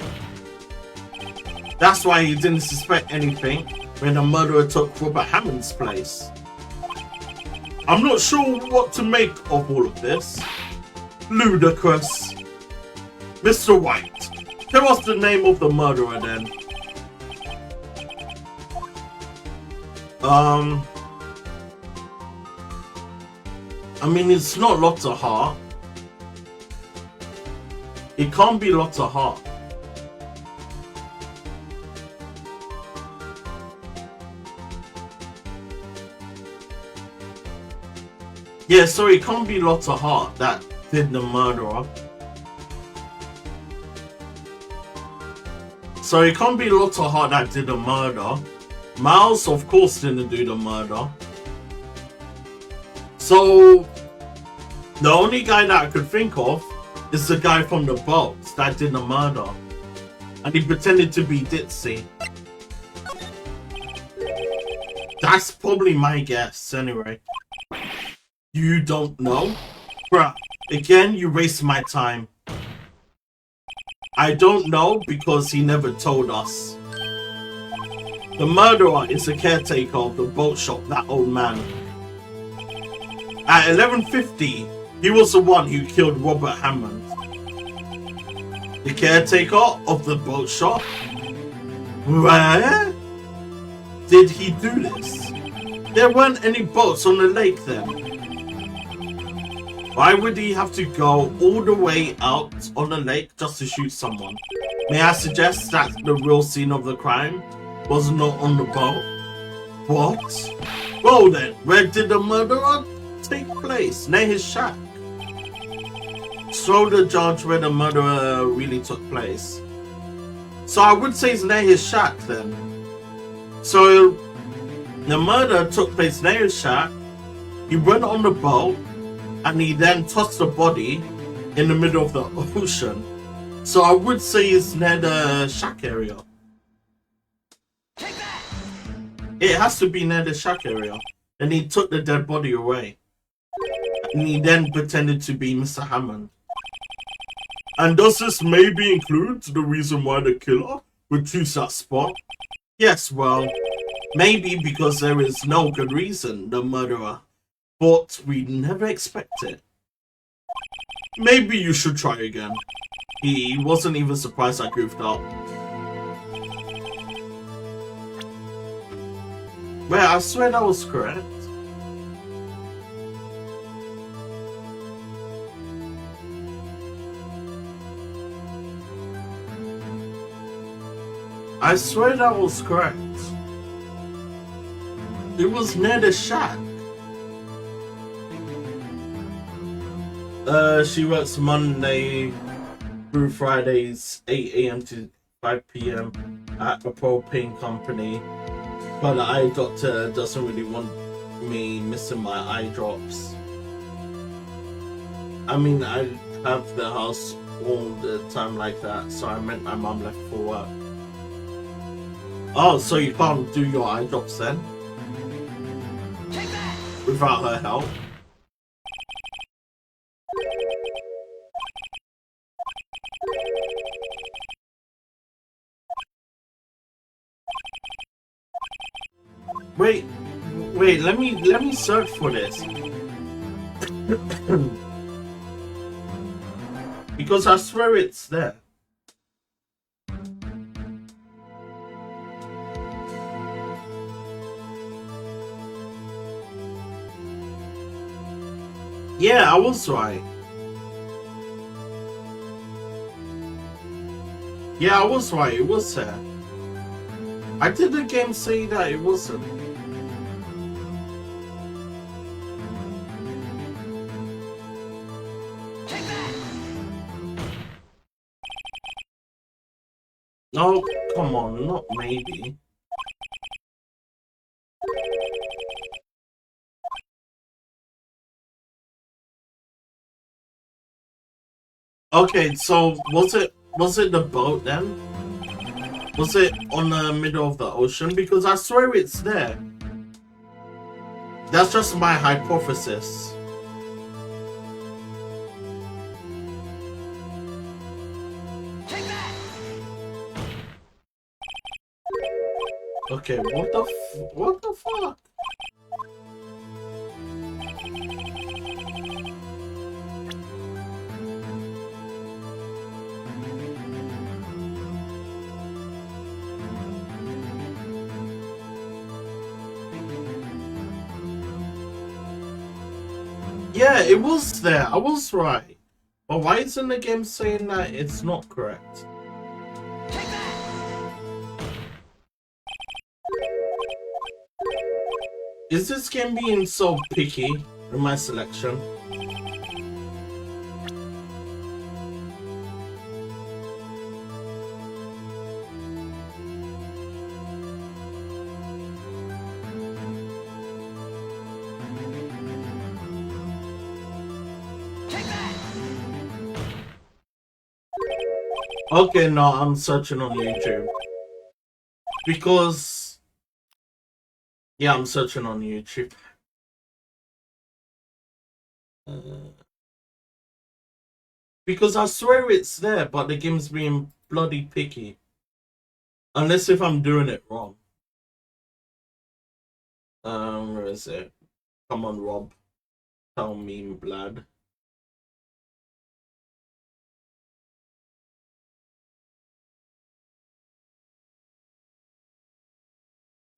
That's why he didn't suspect anything when the murderer took Robert Hammond's place. I'm not sure what to make of all of this. Ludicrous. Mr. White, tell us the name of the murderer then. I mean, it's not Lotta Hart. It can't be Lotta Hart. Yeah, sorry, it can't be Lotta Hart that did the murderer. So it can't be Lotta Hart that did the murder. Miles, of course, didn't do the murder. So the only guy that I could think of is the guy from the boat that did the murder. And he pretended to be ditzy. That's probably my guess, anyway. You don't know? Bruh, again, you waste my time. I don't know because he never told us. The murderer is the caretaker of the boat shop, that old man. At 11:50, he was the one who killed Robert Hammond. The caretaker of the boat shop? Where did he do this? There weren't any boats on the lake then. Why would he have to go all the way out on the lake just to shoot someone? May I suggest that the real scene of the crime was not on the boat? What? Well then, where did the murder take place? Near his shack. So the judge where the murder really took place. So I would say it's near his shack then. So the murder took place near his shack. He went on the boat and he then tossed the body in the middle of the ocean. So I would say it's near the shack area. It has to be near the shack area. And he took the dead body away. And he then pretended to be Mr. Hammond. And does this maybe include the reason why the killer would choose that spot? Yes, well, maybe because there is no good reason the murderer thought we'd never expect it. Maybe you should try again. He wasn't even surprised I goofed up. Wait, I swear that was correct. I swear that was correct. It was near the shack. She works Monday through Fridays, 8 AM to 5 PM at a propane company. But the eye doctor doesn't really want me missing my eye drops. I mean, I have the house all the time like that, so I meant my mom left for work. Oh, so you can't do your eye drops then? Without her help? Wait, let me search for this. Because I swear it's there. Yeah, I was right. Yeah, I was right. It was there. I did the game say that it wasn't. Oh, come on, not maybe. Okay, so was it the boat then? Was it on the middle of the ocean? Because I swear it's there. That's just my hypothesis. Okay, what the fuck? Yeah, it was there. I was right. But why isn't the game saying that it's not correct? Is this game being so picky in my selection? Okay, no, I'm searching on YouTube. Because... Yeah, I'm searching on YouTube. Because I swear it's there, but the game's being bloody picky. Unless if I'm doing it wrong. Where is it? Come on, Rob. Tell me, blood.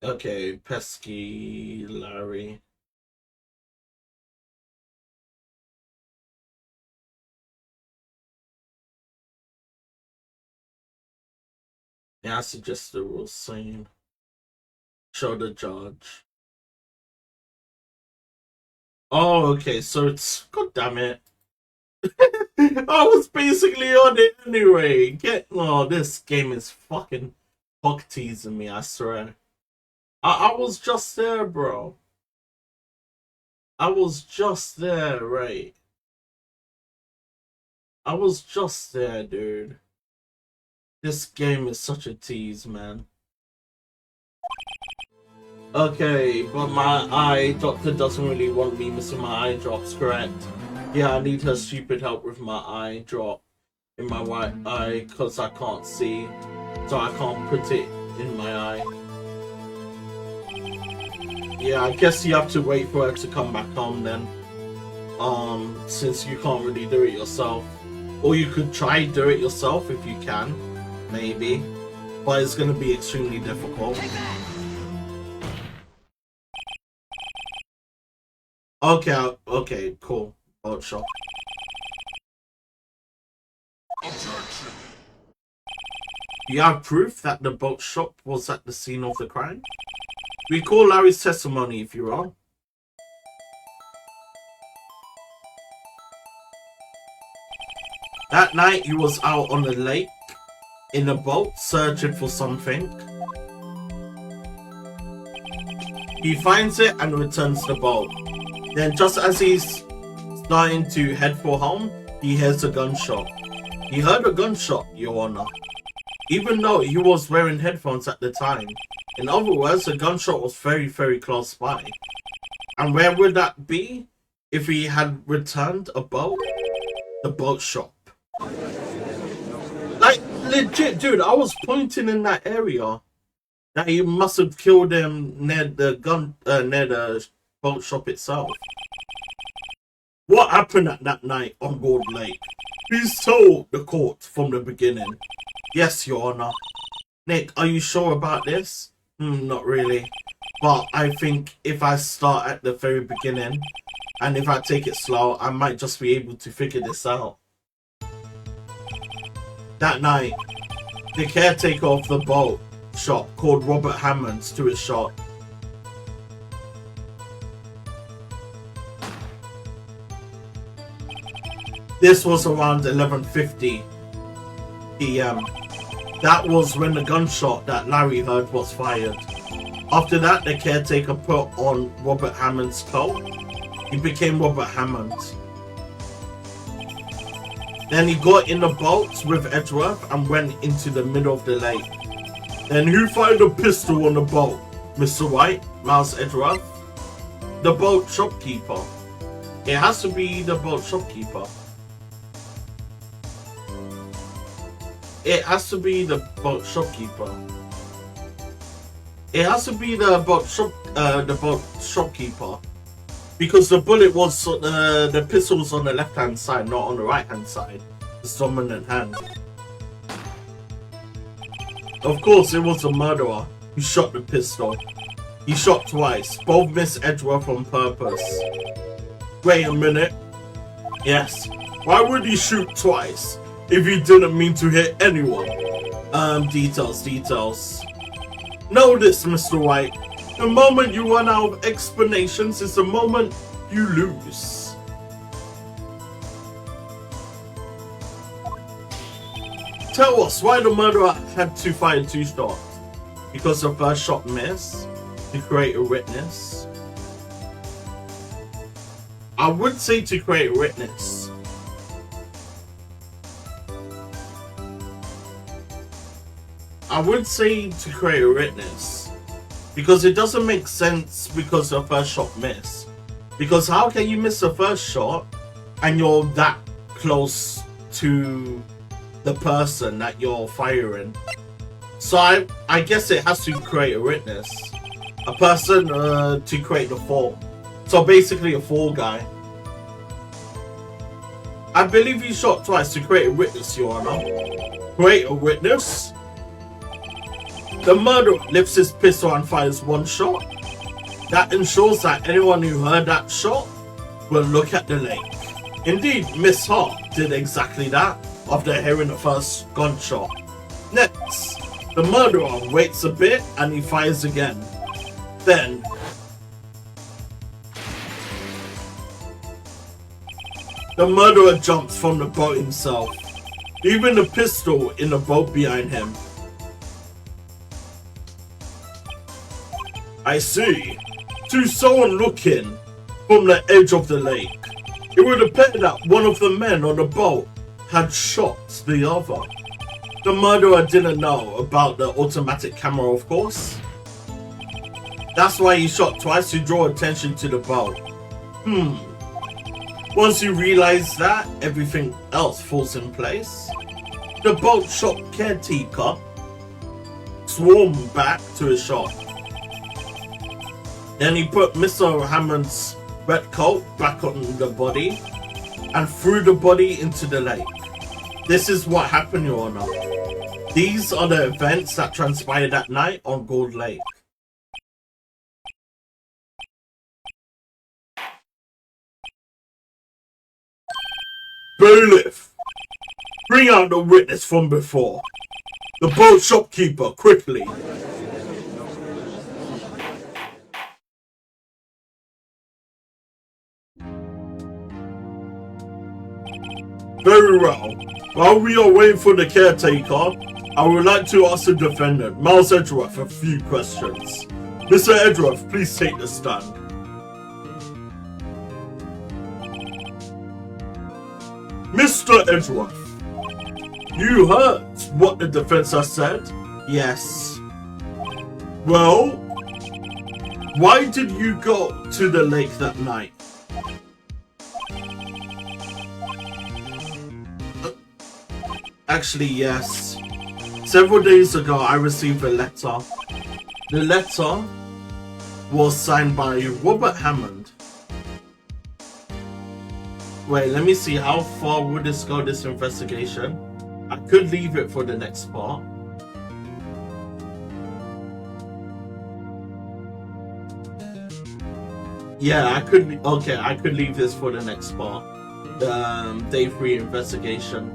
Okay, pesky Larry. Yeah, I suggest the rules soon. Show the judge. Oh, okay, so it's... God damn it. I was basically on it anyway. Oh, this game is fucking fuck teasing me, I swear. I was just there, bro. I was just there, right? I was just there, dude. This game is such a tease, man. Okay, but my eye doctor doesn't really want me missing my eye drops, correct? Yeah, I need her stupid help with my eye drop in my right eye because I can't see, so I can't put it in my eye. Yeah, I guess you have to wait for her to come back home then. Since you can't really do it yourself. Or you could try do it yourself if you can, maybe. But it's gonna be extremely difficult. Okay, cool. Boat shop. Objection. You have proof that the boat shop was at the scene of the crime? Recall Larry's testimony if you're wrong. That night he was out on the lake in a boat searching for something. He finds it and returns the boat. Then just as he's starting to head for home, he hears a gunshot. He heard a gunshot, Your Honor, even though he was wearing headphones at the time. In other words, the gunshot was very, very close by. And where would that be if he had returned a boat? The boat shop. Like, legit, dude, I was pointing in that area that he must have killed him near the near the boat shop itself. What happened at that night on Gold Lake? Please tell the court from the beginning. Yes, Your Honor. Nick, are you sure about this? Not really. But I think if I start at the very beginning, and if I take it slow, I might just be able to figure this out. That night, the caretaker of the boat shop called Robert Hammonds to his shop. This was around 11:50 p.m. That was when the gunshot that Larry heard was fired. After that, the caretaker put on Robert Hammond's coat. He became Robert Hammond. Then he got in the boat with Edgeworth and went into the middle of the lake. Then who fired a pistol on the boat? Mr. Wright, Miles Edgeworth? The boat shopkeeper. It has to be the boat shopkeeper. It has to be the boat shopkeeper. It has to be the boat shopkeeper, because the bullet was the pistol was on the left hand side, not on the right hand side. The dominant hand. Of course, it was the murderer who shot the pistol. He shot twice. Both missed Edgeworth on purpose. Wait a minute. Yes. Why would he shoot twice if he didn't mean to hit anyone? Details. Know this, Mr. White. The moment you run out of explanations is the moment you lose. Tell us why the murderer had to fire 2 shots. Because the first shot missed to create a witness. I would say to create a witness. I would say to create a witness. Because it doesn't make sense because the first shot missed. Because how can you miss the first shot and you're that close to the person that you're firing? So I guess it has to create a witness. A person to create the fall. So basically a fall guy. I believe you shot twice to create a witness, Your Honor. Create a witness? The murderer lifts his pistol and fires one shot. That ensures that anyone who heard that shot will look at the lake. Indeed, Miss Hart did exactly that after hearing the first gunshot. Next, the murderer waits a bit and he fires again. Then, the murderer jumps from the boat himself, leaving the pistol in the boat behind him. I see. To someone looking from the edge of the lake, it would appear that one of the men on the boat had shot the other. The murderer didn't know about the automatic camera, of course. That's why he shot twice, to draw attention to the boat. Once you realize that, everything else falls in place. The boat shop caretaker swarmed back to his shop. Then he put Mr. Hammond's red coat back on the body and threw the body into the lake. This is what happened, Your Honor. These are the events that transpired that night on Gold Lake. Bailiff, bring out the witness from before. The boat shopkeeper, quickly. Very well. While we are waiting for the caretaker, I would like to ask the defendant, Miles Edgeworth, a few questions. Mr. Edgeworth, please take the stand. Mr. Edgeworth, you heard what the defense has said? Yes. Well, why did you go to the lake that night? Actually, yes. Several days ago, I received a letter. The letter was signed by Robert Hammond. Wait, let me see, how far would this go, this investigation? I could leave it for the next part. Yeah, I could, okay, I could leave this for the next part. The day 3 investigation.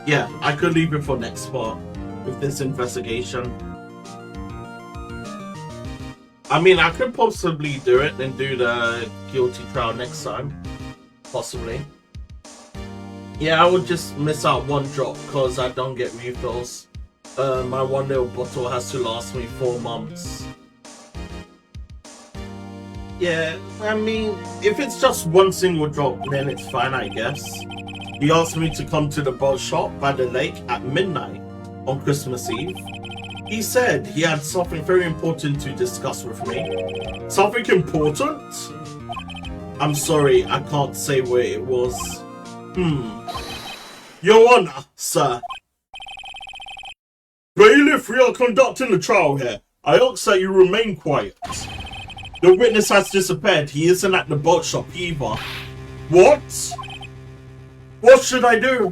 Yeah, I could leave it for next part with this investigation. I mean, I could possibly do it and do the guilty trial next time. Possibly. Yeah, I would just miss out one drop because I don't get refills. My one little bottle has to last me 4 months. Yeah, I mean, if it's just one single drop, then it's fine, I guess. He asked me to come to the boat shop by the lake at midnight on Christmas Eve. He said he had something very important to discuss with me. Something important? I'm sorry, I can't say where it was. Your Honor, sir. Bailiff, we are conducting the trial here. I ask that you remain quiet. The witness has disappeared. He isn't at the boat shop either. What? What should I do?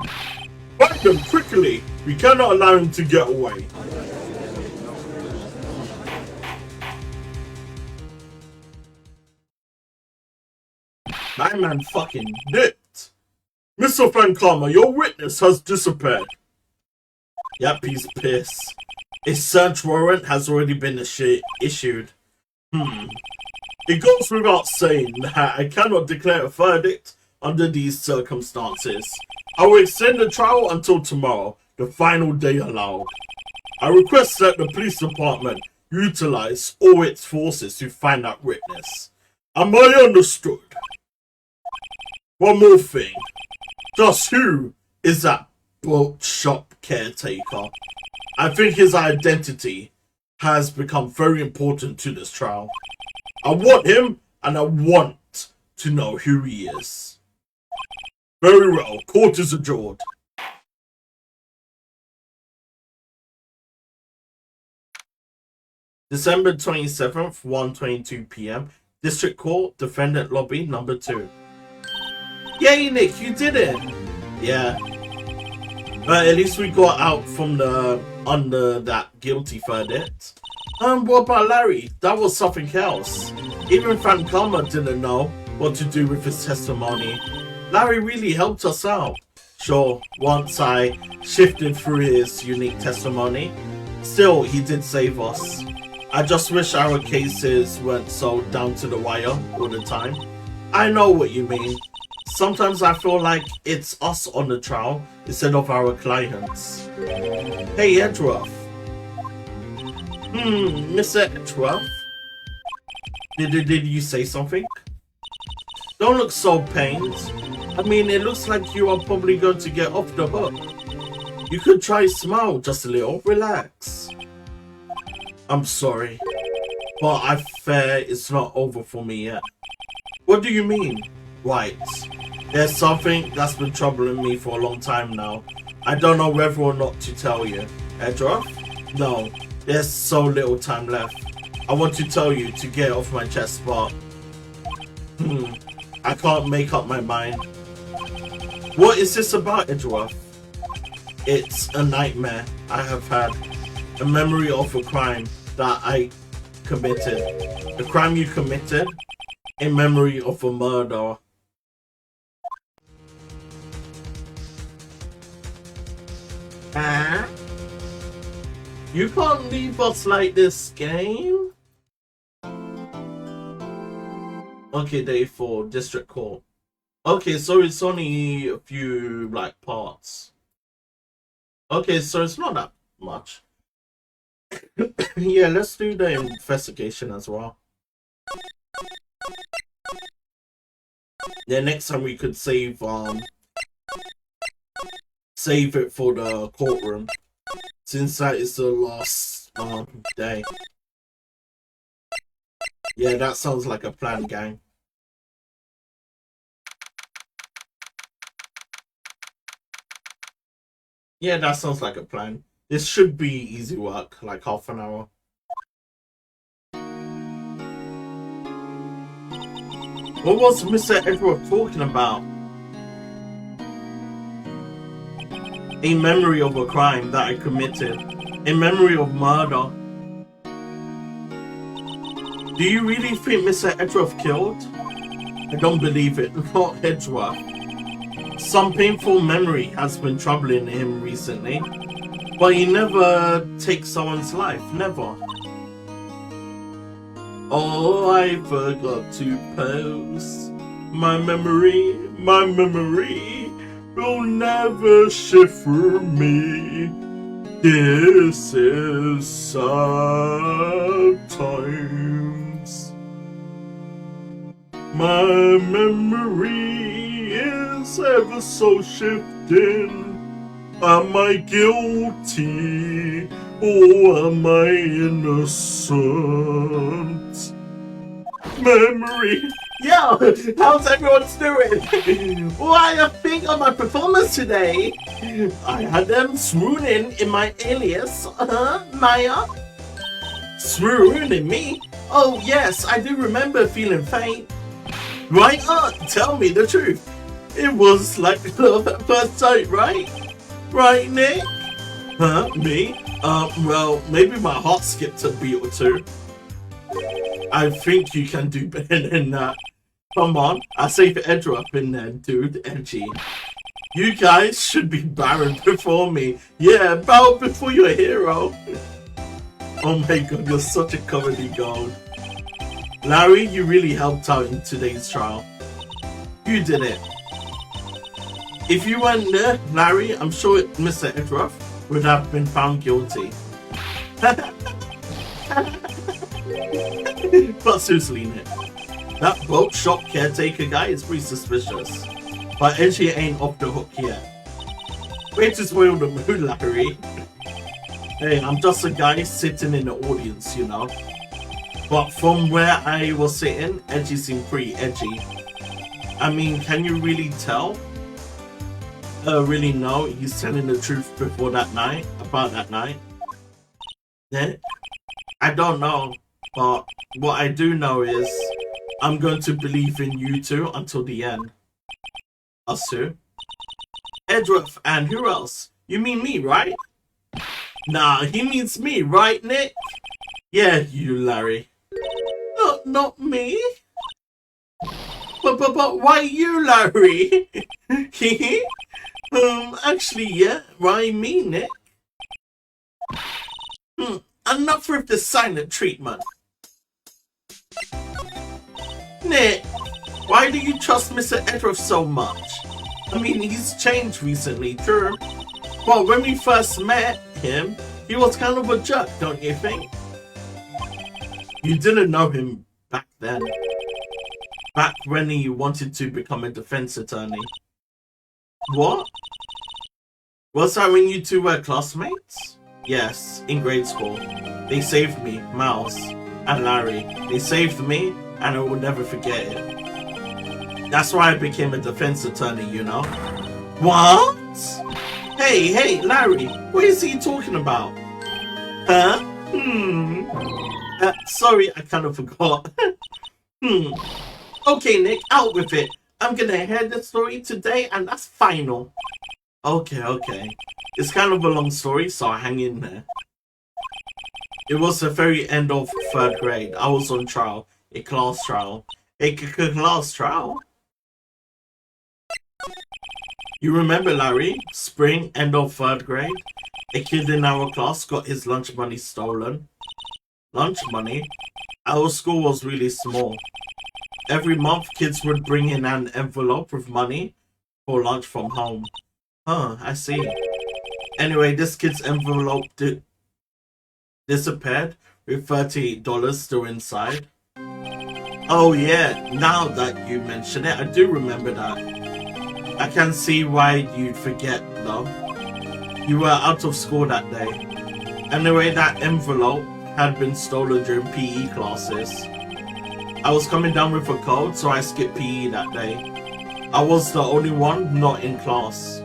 Find them quickly. We cannot allow him to get away. My man fucking dipped. Mr. Fankama, your witness has disappeared. Yep, he's pissed. A search warrant has already been issued. It goes without saying that I cannot declare a verdict under these circumstances. I will extend the trial until tomorrow, the final day allowed. I request that the police department utilize all its forces to find that witness. Am I understood? One more thing. Just who is that boat shop caretaker? I think his identity has become very important to this trial. I want him, and I want to know who he is. Very well. Court is adjourned. December 27th, 1:22 p.m. District Court, Defendant Lobby, number 2. Yay, Nick, you did it! Yeah. But at least we got out from under that guilty verdict. What about Larry? That was something else. Even Frank Palmer didn't know what to do with his testimony. Larry really helped us out. Sure, once I shifted through his unique testimony, still, he did save us. I just wish our cases weren't so down to the wire all the time. I know what you mean. Sometimes I feel like it's us on the trial instead of our clients. Hey, Edgeworth. Mr. Edgeworth? Did you say something? Don't look so pained. I mean, it looks like you are probably going to get off the hook. You could try smile just a little. Relax. I'm sorry, but I fear it's not over for me yet. What do you mean? Right. There's something that's been troubling me for a long time now. I don't know whether or not to tell you. Edgeworth? No, there's so little time left. I want to tell you to get off my chest, but I can't make up my mind. What is this about, Edgeworth? It's a nightmare I have had. A memory of a crime that I committed. The crime you committed? A memory of a murder. You can't leave us like this, game. Okay, day 4, District Court. Okay, so it's only a few, like, parts. Okay, so it's not that much. Yeah, let's do the investigation as well. Yeah, next time we could save it for the courtroom, since that is the last day. Yeah, that sounds like a plan, gang. Yeah, that sounds like a plan. This should be easy work, like half an hour. What was Mr. Edward talking about? A memory of a crime that I committed. A memory of murder. Do you really think Mr. Edgeworth killed? I don't believe it. Not Edgeworth. Some painful memory has been troubling him recently. But he never takes someone's life. Never. Oh, I forgot to post. My memory will never shiver me. This is sad times. My memory is ever so shifting. Am I guilty or am I innocent? Memory. Yo, how's everyone doing? What I think of my performance today? I had them swooning in my alias, Maya. Swooning me? Oh yes, I do remember feeling faint. Right on, tell me the truth. It was like love at first sight, right? Right, Nick? Huh? Me? Well, maybe my heart skipped a beat or two. I think you can do better than that. Come on, I say for Edger up in there, dude. Edgy. You guys should be bowing before me. Yeah, bow before your hero. Oh my god, you're such a comedy gold. Larry, you really helped out in today's trial. You did it. If you weren't there, Larry, I'm sure Mr. Edgeworth would have been found guilty. But seriously, Nick, that boat shop caretaker guy is pretty suspicious. But Edgy ain't off the hook yet. Way to spoil the mood, Larry. Hey, I'm just a guy sitting in the audience, you know. But from where I was sitting, Edgy seemed pretty edgy. I mean, can you really tell? Really know he's telling the truth before that night, about that night? Yeah? I don't know, but what I do know is I'm going to believe in you two until the end. Us two? Edgeworth, and who else? You mean me, right? Nah, he means me, right, Nick? Yeah, you, Larry. No, not me. But why you, Larry? Actually, yeah, why me, Nick? Enough with the silent treatment. Nick, why do you trust Mr. Edgeworth so much? I mean, he's changed recently, true. Well, when we first met him, he was kind of a jerk, don't you think? You didn't know him back then. Back when he wanted to become a defense attorney. What? Was that when you two were classmates? Yes, in grade school. They saved me, Mouse, and Larry. They saved me, and I will never forget it. That's why I became a defense attorney, you know? What? Hey, Larry, what is he talking about? Huh? Sorry, I kind of forgot. Okay, Nick, out with it. I'm gonna hear the story today, and that's final. Okay. It's kind of a long story, so hang in there. It was the very end of 3rd grade. I was on trial. A class trial. A class trial? You remember, Larry? Spring, end of 3rd grade? A kid in our class got his lunch money stolen. Lunch money? Our school was really small. Every month, kids would bring in an envelope with money for lunch from home. Huh, I see. Anyway, this kid's envelope disappeared with $38 still inside. Oh yeah, now that you mention it, I do remember that. I can see why you'd forget though. You were out of school that day. Anyway, that envelope had been stolen during PE classes. I was coming down with a cold, so I skipped PE that day. I was the only one not in class.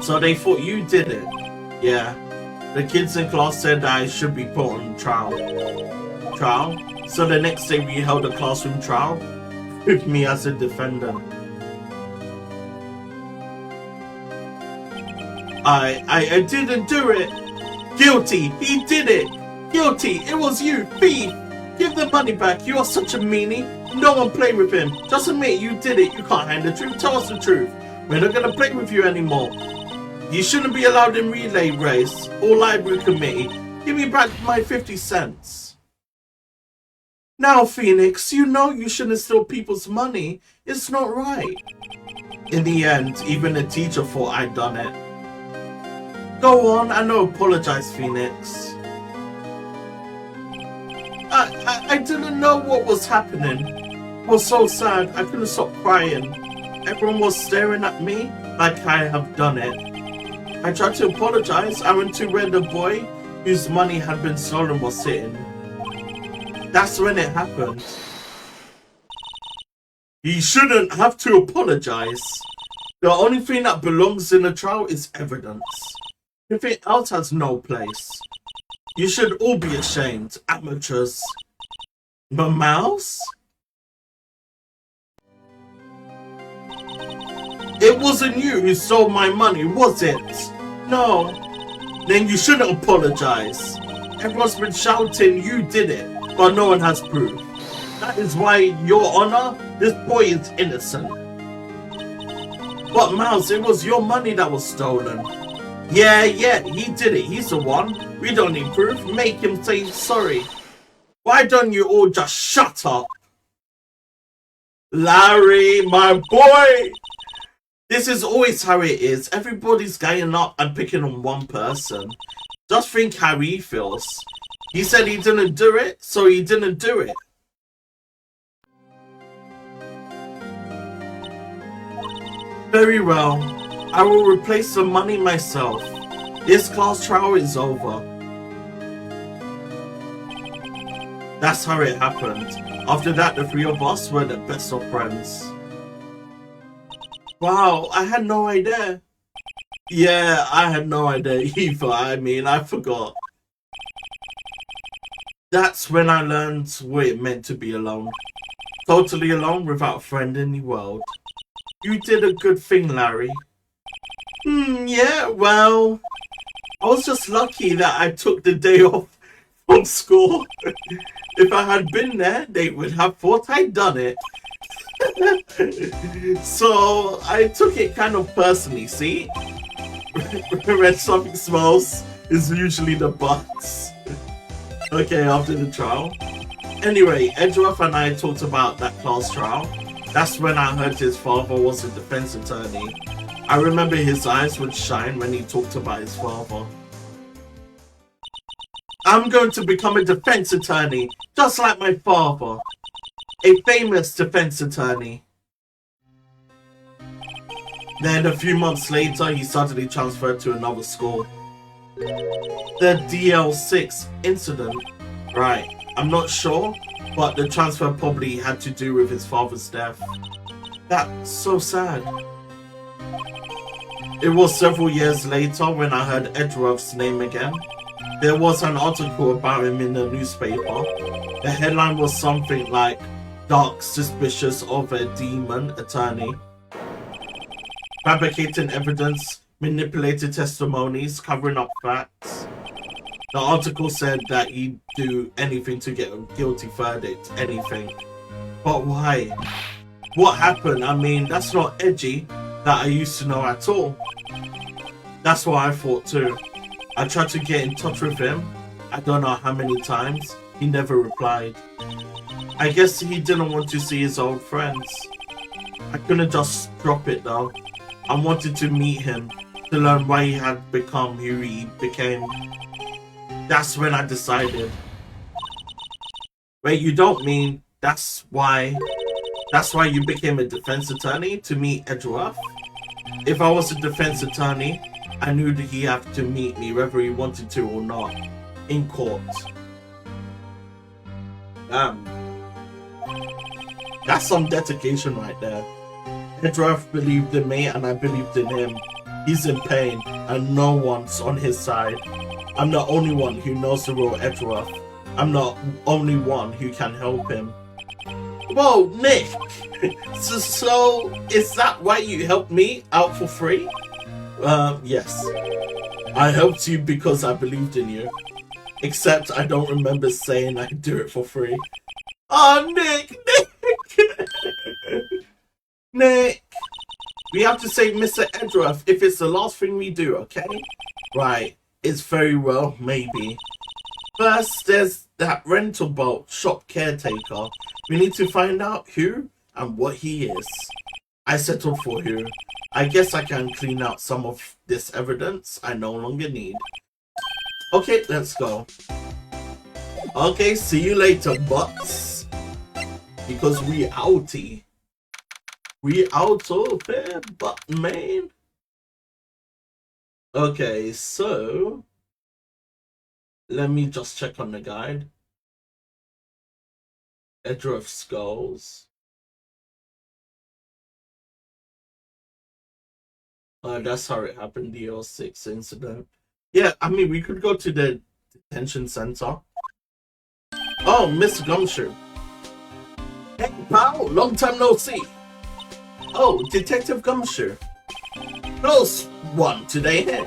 So they thought you did it. Yeah. The kids in class said that I should be put on trial. Trial? So the next day we held a classroom trial with me as a defendant. I didn't do it. Guilty. He did it. Guilty. It was you. Thief. Give the money back. You are such a meanie. No one play with him. Just admit you did it. You can't hide the truth. Tell us the truth. We're not going to play with you anymore. You shouldn't be allowed in relay race or library committee. Give me back my 50 cents. Now, Phoenix, you know you shouldn't steal people's money. It's not right. In the end, even the teacher thought I'd done it. Go on, I know, apologize, Phoenix. I didn't know what was happening. I was so sad, I couldn't stop crying. Everyone was staring at me like I have done it. I tried to apologize. I went to where the boy whose money had been stolen was sitting. That's when it happened. You shouldn't have to apologize. The only thing that belongs in a trial is evidence. Everything else has no place. You should all be ashamed, amateurs. The mouse? It wasn't you who stole my money, was it? No. Then you shouldn't apologize. Everyone's been shouting you did it, but no one has proof. That is why, Your Honor, this boy is innocent. But Mouse, it was your money that was stolen. Yeah, he did it. He's the one. We don't need proof. Make him say sorry. Why don't you all just shut up? Larry, my boy! This is always how it is. Everybody's ganging up and picking on one person. Just think how he feels. He said he didn't do it, so he didn't do it. Very well. I will replace the money myself. This class trial is over. That's how it happened. After that, the three of us were the best of friends. Wow, I had no idea. Yeah, I had no idea either. I mean, I forgot. That's when I learned what it meant to be alone. Totally alone without a friend in the world. You did a good thing, Larry. Yeah, well, I was just lucky that I took the day off from school. If I had been there, they would have thought I'd done it. So I took it kind of personally, see? When something smells, is usually the butts. Okay, after the trial. Anyway, Edgeworth and I talked about that class trial. That's when I heard his father was a defense attorney. I remember his eyes would shine when he talked about his father. I'm going to become a defense attorney, just like my father. A famous defense attorney. Then a few months later, he suddenly transferred to another school. The DL6 incident. Right, I'm not sure, but the transfer probably had to do with his father's death. That's so sad. It was several years later when I heard Edgeworth's name again. There was an article about him in the newspaper. The headline was something like, "Dark suspicious of a demon attorney. Fabricating evidence, manipulated testimonies, covering up facts." The article said that he'd do anything to get a guilty verdict, anything. But why? What happened? I mean, that's not Edgy that I used to know at all. That's what I thought too. I tried to get in touch with him. I don't know how many times. He never replied. I guess he didn't want to see his old friends. I couldn't just drop it though. I wanted to meet him, to learn why he had become who he became. That's when I decided. Wait, you don't mean that's why you became a defense attorney, to meet Edgeworth? If I was a defense attorney, I knew that he had to meet me whether he wanted to or not, in court. Damn. That's some dedication right there. Edgeworth believed in me and I believed in him. He's in pain and no one's on his side. I'm the only one who knows the real Edgeworth. I'm the only one who can help him. Whoa, Nick! So is that why you helped me out for free? Yes. I helped you because I believed in you. Except I don't remember saying I'd do it for free. Oh, Nick! Nick! We have to save Mr. Edgeworth if it's the last thing we do, okay? Right. It's very well, maybe. First, there's that rental boat shop caretaker. We need to find out who and what he is. I settled for who. I guess I can clean out some of this evidence I no longer need. Okay, let's go. Okay, see you later, butts. Because we outie. We out of here, but man. Okay, so let me just check on the guide. Edgeworth Skulls. That's how it happened, the DL6 incident. Yeah, I mean, we could go to the detention center. Oh, Mr. Gumshoe. Hey, pal, long time no see. Oh, Detective Gumshoe. Close one today here.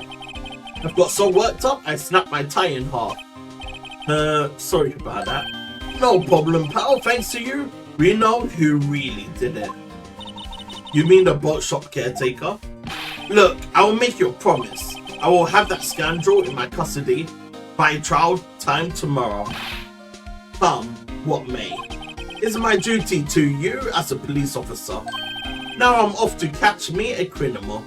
I've got so worked up, I snapped my tie in half. Sorry about that. No problem, pal, thanks to you. We know who really did it. You mean the boat shop caretaker? Look, I will make you a promise. I will have that scoundrel in my custody by trial time tomorrow. Come what may. It's my duty to you as a police officer. Now I'm off to catch me a criminal.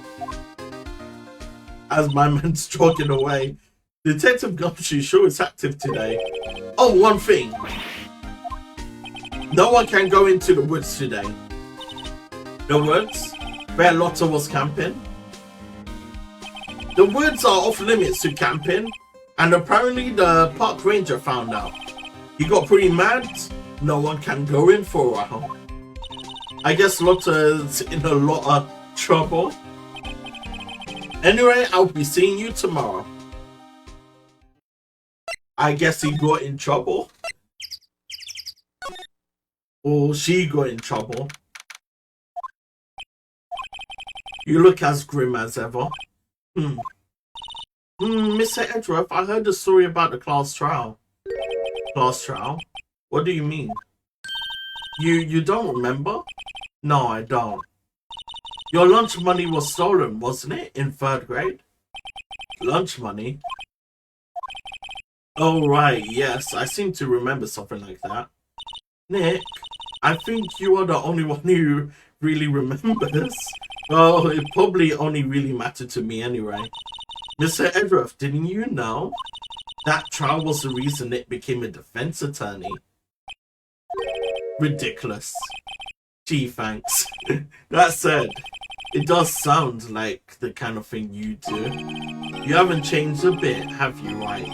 As my man's jogging away, Detective Gumshoe sure is active today. Oh, one thing. No one can go into the woods today. The woods? where Lotta was camping. The woods are off limits to camping, and apparently the park ranger found out. He got pretty mad. No one can go in for a while. I guess Lotta's in a lot of trouble. Anyway, I'll be seeing you tomorrow. I guess he got in trouble. Or she got in trouble. You look as grim as ever. Mr. Edgeworth, I heard the story about the class trial. Class trial? What do you mean? You don't remember? No, I don't. Your lunch money was stolen, wasn't it? In 3rd grade? Lunch money? Oh, right, yes. I seem to remember something like that. Nick, I think you are the only one who really remembers. Well, it probably only really mattered to me anyway. Mr. Edgeworth, didn't you know? That trial was the reason Nick became a defense attorney. Ridiculous. Gee, thanks. That said, it does sound like the kind of thing you do. You haven't changed a bit, have you, Wright?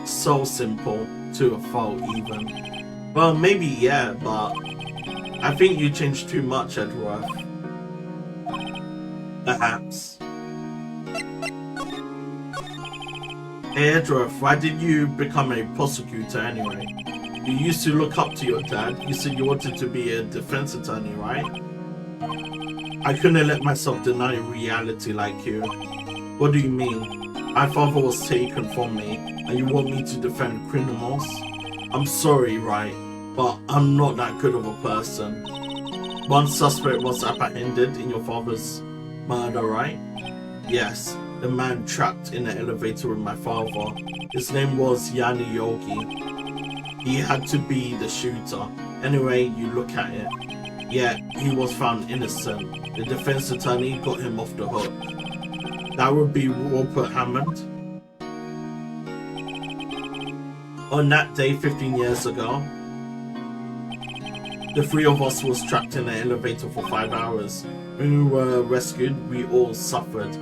So simple, to a fault even. Well, maybe yeah, but I think you changed too much, Edgeworth. Perhaps. Hey Edgeworth, why did you become a prosecutor anyway? You used to look up to your dad. You said you wanted to be a defense attorney, right? I couldn't let myself deny reality like you. What do you mean? My father was taken from me, and you want me to defend criminals? I'm sorry, Wright, but I'm not that good of a person. One suspect was apprehended in your father's murder, right? Yes, the man trapped in the elevator with my father. His name was Yanni Yogi. He had to be the shooter. Anyway, you look at it. Yet, he was found innocent. The defense attorney got him off the hook. That would be Robert Hammond. On that day 15 years ago, the 3 of us was trapped in an elevator for 5 hours. When we were rescued, we all suffered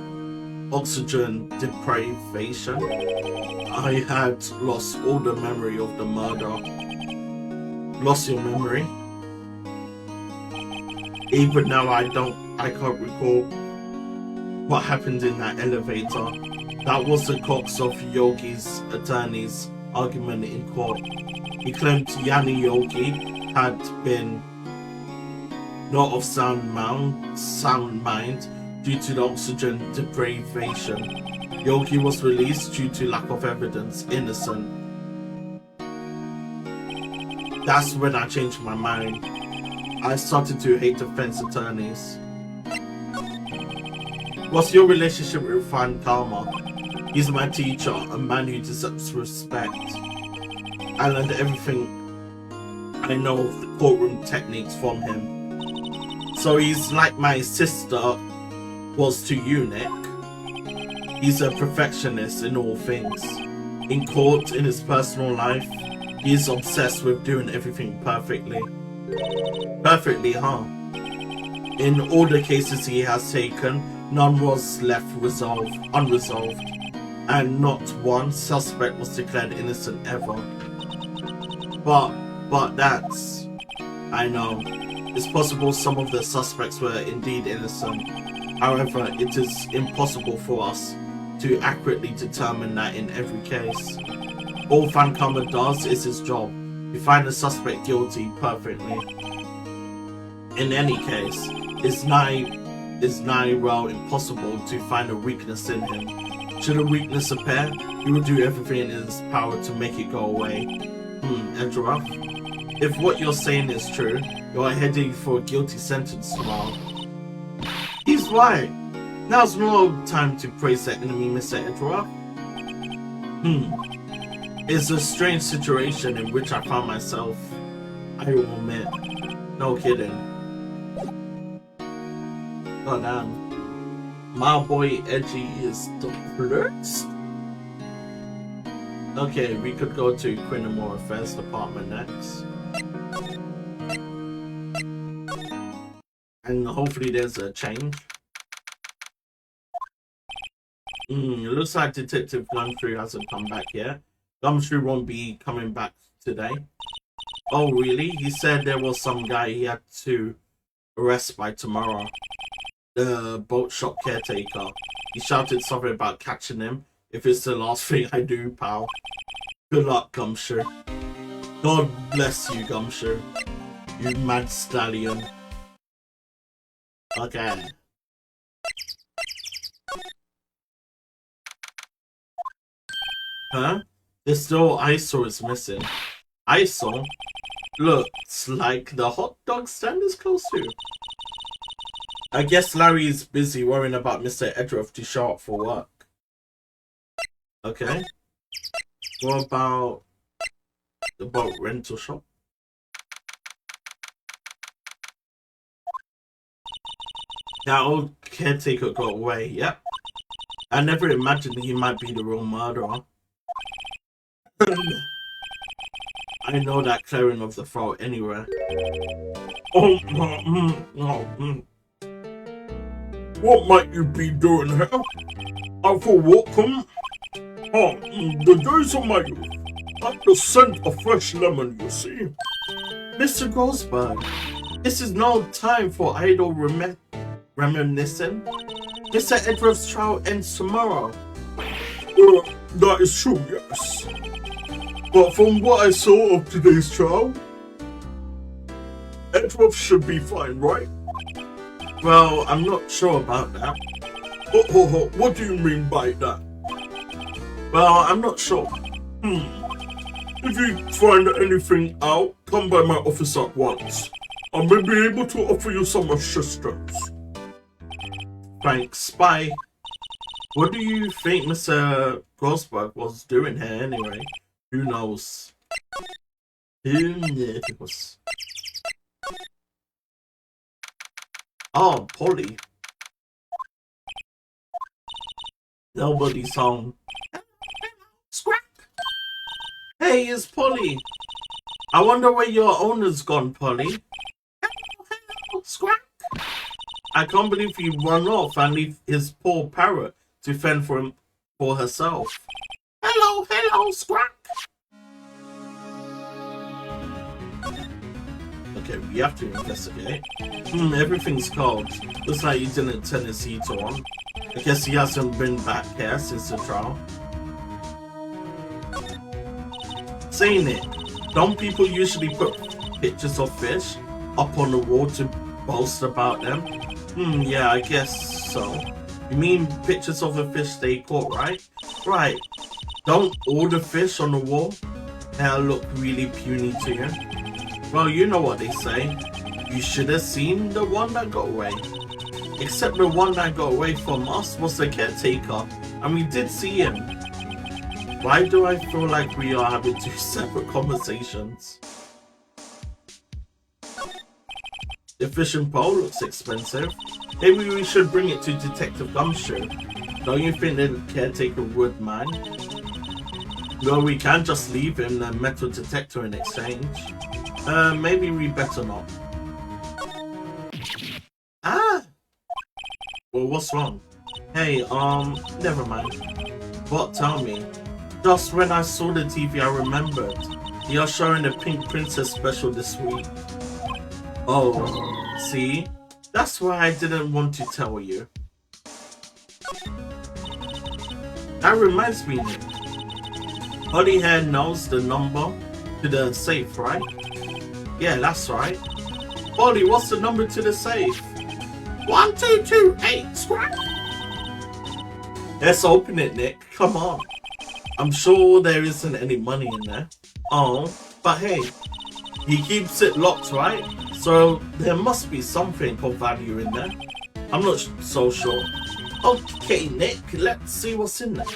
oxygen deprivation. I had lost all the memory of the murder. Lost your memory? Even now I can't recall what happened in that elevator. That was the crux of Yogi's attorney's argument in court. He claimed Yanni Yogi had been not of sound mind due to the oxygen deprivation. Yogi was released due to lack of evidence, innocent. That's when I changed my mind. I started to hate defense attorneys. What's your relationship with Fan Karma? He's my teacher, a man who deserves respect. I learned everything I know of the courtroom techniques from him. So he's like my sister was to you, Nick. He's a perfectionist in all things. In court, in his personal life, he's obsessed with doing everything perfectly. Perfectly, huh? In all the cases he has taken, none was left unresolved, and not one suspect was declared innocent ever. But that's... I know. It's possible some of the suspects were indeed innocent. However, it is impossible for us to accurately determine that in every case. All Fan Karma does is his job, to find the suspect guilty perfectly. In any case, it's nigh well impossible to find a weakness in him. Should a weakness appear, he will do everything in his power to make it go away. Edgeworth, if what you're saying is true, you're heading for a guilty sentence tomorrow. He's right. Now's no time to praise the enemy, Mr. Edgeworth. It's a strange situation in which I found myself, I will admit. No kidding. Oh damn. My boy Edgy is the blurts. Okay, we could go to Criminal Affairs Department next. And hopefully there's a change. It looks like Detective Gumshoe hasn't come back yet. Gumshoe won't be coming back today. Oh, really? He said there was some guy he had to arrest by tomorrow. The boat shop caretaker. He shouted something about catching him. If it's the last thing I do, pal. Good luck, Gumshoe. God bless you, Gumshoe. You mad stallion. Okay. Huh? This still eyesore is missing. Eyesore? Looks like the hot dog stand is close to. I guess Larry is busy worrying about Mr. Edgeworth to show up for work. Okay. What about the boat rental shop? That old caretaker got away, yep. I never imagined he might be the real murderer. I know that clearing of the throat anywhere. What might you be doing here? I for welcome. The days of my youth. Like the scent of fresh lemon, you see. Mr. Grossberg, this is no time for idle reminiscing. Mr. Edgeworth's trial ends tomorrow. That is true, yes. But from what I saw of today's trial, Edgeworth should be fine, right? Well, I'm not sure about that. What do you mean by that? Well, I'm not sure. If you find anything out, come by my office at once. I may be able to offer you some assistance. Thanks, bye. What do you think Mr. Grossberg was doing here anyway? Who knows? Who knows? Oh, Polly. Nobody's home. Scrap! Hey, it's Polly. I wonder where your owner's gone, Polly. Scrap! I can't believe he run off and leave his poor parrot to fend for herself. Hello, Scrap! Okay, we have to investigate. Everything's cold. Looks like he didn't turn his heater on. I guess he hasn't been back here since the trial. Saying it, don't people usually put pictures of fish up on the wall to boast about them? Yeah, I guess so. You mean pictures of the fish they caught, right? Right. Don't all the fish on the wall look really puny to you? Well, you know what they say. You should have seen the one that got away. Except the one that got away from us was the caretaker, and we did see him. Why do I feel like we are having two separate conversations? The fishing pole looks expensive. Maybe we should bring it to Detective Gumshoe. Don't you think the caretaker would mind? No, we can just leave him the metal detector in exchange. Maybe we better not. Well, what's wrong? Hey, never mind. What? Tell me. Just when I saw the TV, I remembered. You're showing the Pink Princess special this week. Oh, see? That's why I didn't want to tell you. That reminds me, Nick. Hollyhair knows the number to the safe, right? Yeah, that's right. Holly, what's the number to the safe? 1228, scrap! Let's open it, Nick. Come on. I'm sure there isn't any money in there. Oh, but hey, he keeps it locked, right? So there must be something of value in there. I'm not so sure. Okay, Nick, let's see what's in there.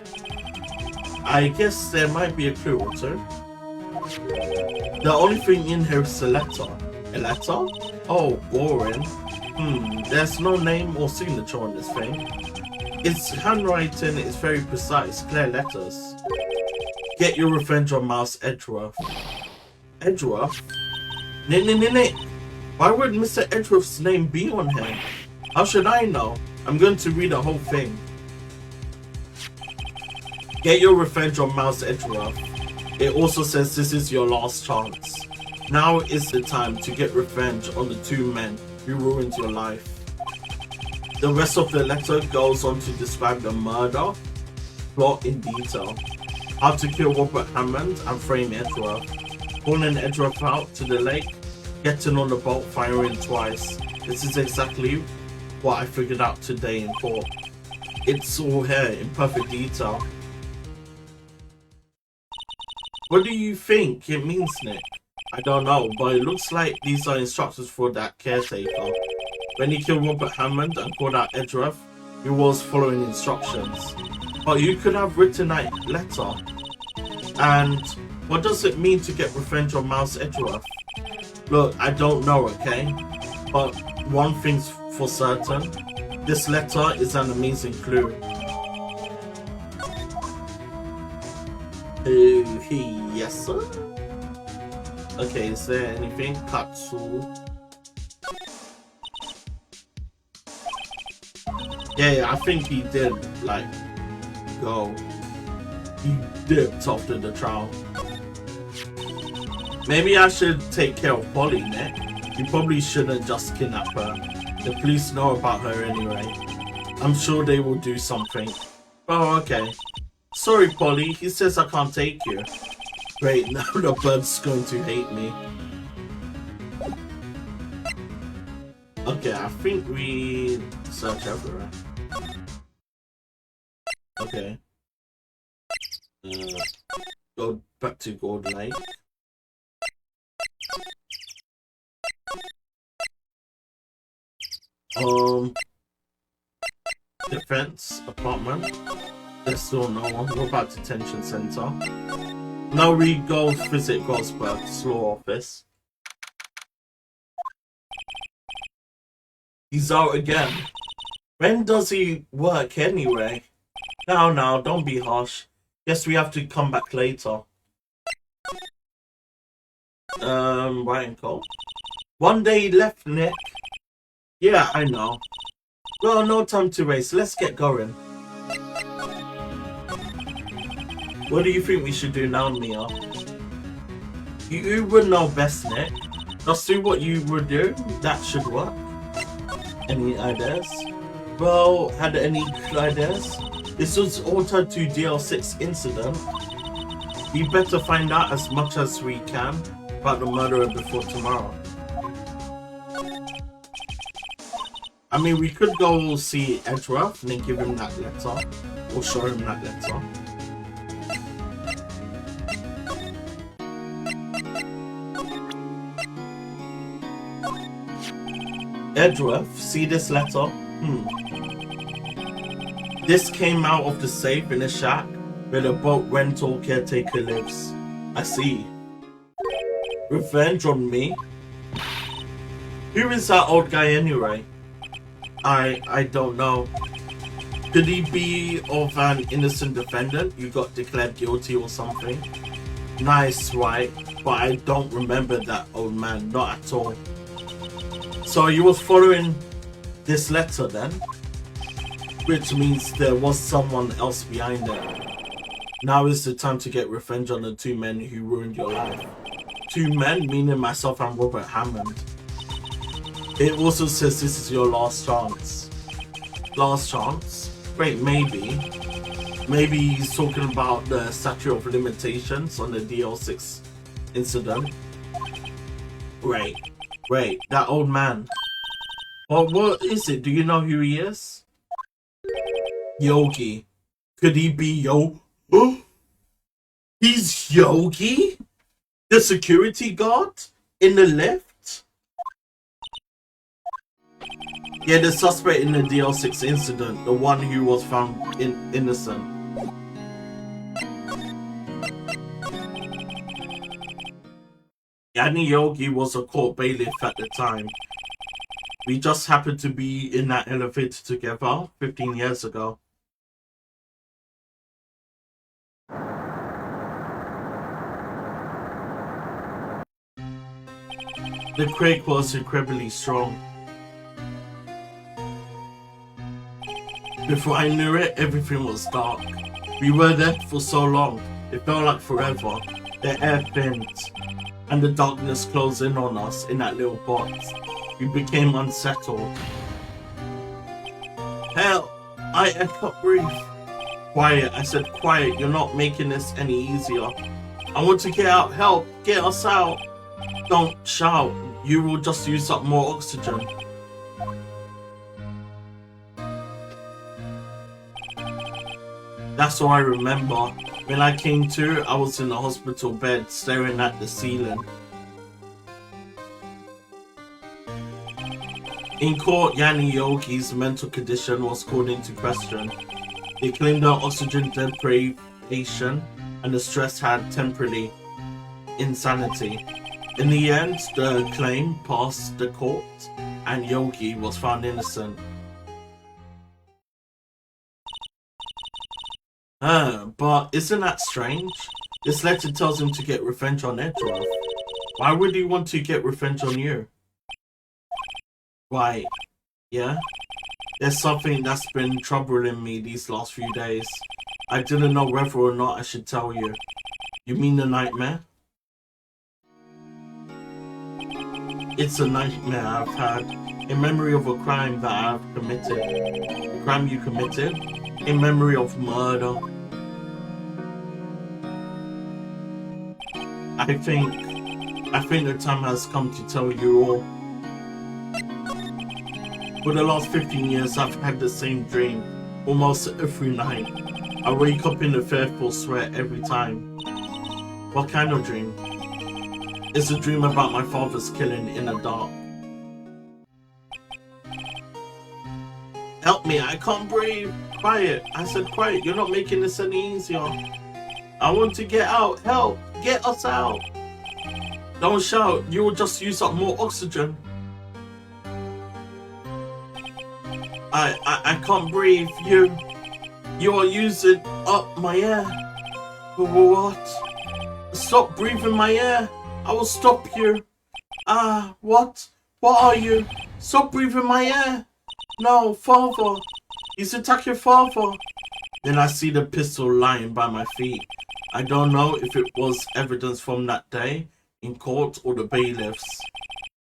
I guess there might be a clue or two. The only thing in here is a letter. A letter? Oh, boring. There's no name or signature on this thing. Its handwriting is very precise, clear letters. Get your revenge on Mouse Edgeworth. Edgeworth? Nick. Why would Mr. Edgeworth's name be on here? How should I know? I'm going to read the whole thing. Get your revenge on Mouse Edgeworth. It also says this is your last chance. Now is the time to get revenge on the two men who ruined your life. The rest of the letter goes on to describe the murder plot in detail. How to kill Robert Hammond and frame Edgeworth. Pulling Edgeworth out to the lake, getting on the boat, firing twice. This is exactly what I figured out today in court. It's all here in perfect detail. What do you think it means, Nick? I don't know, but it looks like these are instructions for that caretaker. When he killed Robert Hammond and called out Edgeworth, he was following instructions. But you could have written that letter. And what does it mean to get revenge on Mouse Edgeworth? Look, I don't know, okay? But one thing's for certain. This letter is an amazing clue. Yes, sir? Okay, is there anything? Katsu. Yeah, I think he did, like, go. He dipped after the trial. Maybe I should take care of Polly, Nick. You probably shouldn't just kidnap her. The police know about her anyway. I'm sure they will do something. Oh, okay. Sorry, Polly. He says I can't take you. Great, now the bird's going to hate me. Okay, I think we search everywhere. Okay. Go back to Gold Lake. Defense apartment. There's still no one. Go back to detention center. Now we go visit Gosberg's law office. He's out again. When does he work anyway? Now, don't be harsh. Guess we have to come back later. Wright and Cole. One day left, Nick. Yeah, I know. Well, no time to waste. Let's get going. What do you think we should do now, Mia? You would know best, Nick. Just do what you would do. That should work. Any ideas? Well, had any ideas? This was altered to DL6 incident. We better find out as much as we can about the murderer before tomorrow. I mean, we could go see Edgeworth and then give him that letter. Or show him that letter. Edgeworth, see this letter? This came out of the safe in a shack where the boat rental caretaker lives. I see. Revenge on me? Who is that old guy anyway? I don't know. Could he be of an innocent defendant? You got declared guilty or something? Nice, right? But I don't remember that old man, not at all. So you was following this letter then? Which means there was someone else behind it. Now is the time to get revenge on the two men who ruined your life. Two men, meaning myself and Robert Hammond. It also says this is your last chance. Last chance? Wait, maybe. Maybe he's talking about the statute of limitations on the DL6 incident. Wait, that old man. Well, what is it? Do you know who he is? Yogi. Could he be He's Yogi? The security guard? In the lift? Yeah, the suspect in the DL6 incident. The one who was found innocent. Yanni Yogi was a court bailiff at the time. We just happened to be in that elevator together 15 years ago. The quake was incredibly strong. Before I knew it, everything was dark. We were there for so long, it felt like forever. The air thinned, and the darkness closed in on us in that little box. We became unsettled. Hell, I can't breathe. Quiet, I said quiet, you're not making this any easier. I want to get out, help, get us out. Don't shout, you will just use up more oxygen. That's all I remember. When I came to, I was in the hospital bed staring at the ceiling. In court, Yanni Yogi's mental condition was called into question. They claimed her oxygen deprivation and the stress had temporary insanity. In the end, the claim passed the court and Yogi was found innocent. But isn't that strange? This letter tells him to get revenge on Edgeworth. Why would he want to get revenge on you? Right, yeah? There's something that's been troubling me these last few days. I didn't know whether or not I should tell you. You mean the nightmare? It's a nightmare I've had, in memory of a crime that I've committed. A crime you committed? In memory of murder. I think the time has come to tell you all. For the last 15 years, I've had the same dream, almost every night. I wake up in a fearful sweat every time. What kind of dream? It's a dream about my father's killing in the dark. Help me, I can't breathe. Quiet, I said quiet, you're not making this any easier. I want to get out, help, get us out. Don't shout, you will just use up more oxygen. I can't breathe, you are using up my air. What? Stop breathing my air, I will stop you. What? What are you? Stop breathing my air. No, father. He's attacking father. Then I see the pistol lying by my feet. I don't know if it was evidence from that day in court or the bailiffs.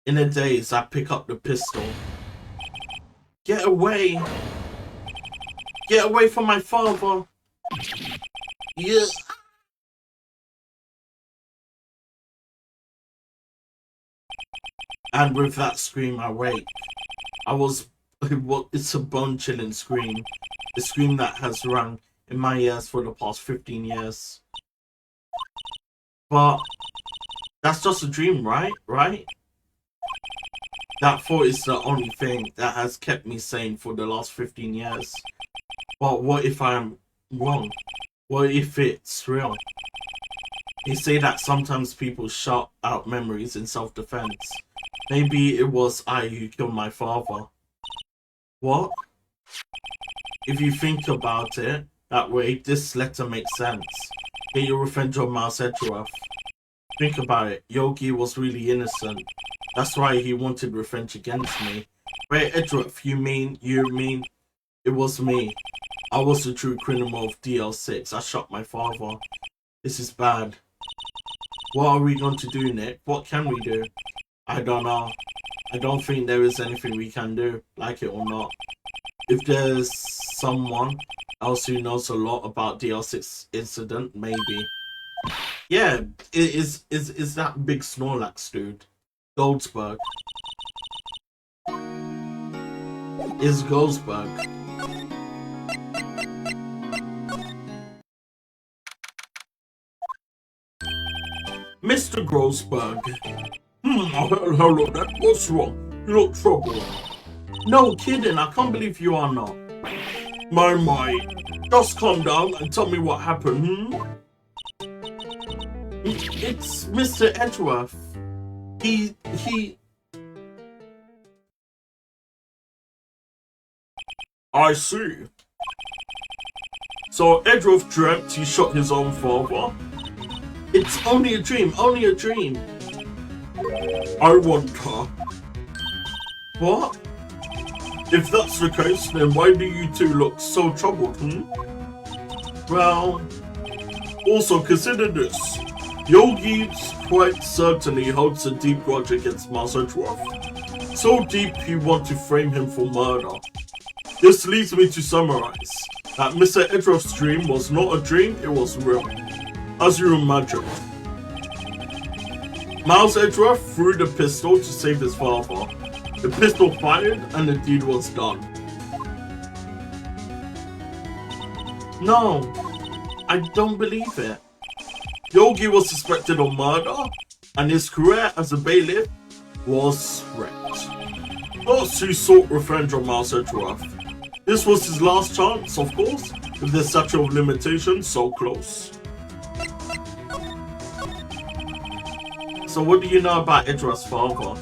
In a daze, I pick up the pistol. Get away. Get away from my father. Yeah. And with that scream, I wake. It's a bone-chilling scream. A scream that has rung in my ears for the past 15 years. But that's just a dream, right? That thought is the only thing that has kept me sane for the last 15 years. But what if I'm wrong? What if it's real? They say that sometimes people shout out memories in self-defense. Maybe it was I who killed my father. What? If you think about it that way, this letter makes sense. Get your revenge on Miles Edgeworth. Think about it, Yogi was really innocent. That's why he wanted revenge against me. Wait, Edgeworth, you mean it was me. I was the true criminal of DL6. I shot my father. This is bad. What are we going to do, Nick? What can we do? I don't know. I don't think there is anything we can do, like it or not. If there's someone else who knows a lot about DL6 incident, maybe. Yeah, it is that big Snorlax dude. Goldsberg. Is Goldsberg. Mr. Goldsberg. Hello, Dad. What's wrong? You look troubled. No kidding, I can't believe you are not. My. Just calm down and tell me what happened, It's Mr. Edgeworth. He... I see. So Edgeworth dreamt he shot his own father? It's only a dream, only a dream. I want her. What? If that's the case, then why do you two look so troubled, Well, also consider this. Yogi quite certainly holds a deep grudge against Master Dwarf. So deep he wants to frame him for murder. This leads me to summarize that Mr. Edruff's dream was not a dream, it was real. As you imagine. Miles Edruff threw the pistol to save his father. The pistol fired and the deed was done. No, I don't believe it. Yogi was suspected of murder and his career as a bailiff was wrecked. Thus he sought revenge on Miles Edruff. This was his last chance, of course, with the statute of limitations so close. So what do you know about Edruff's father?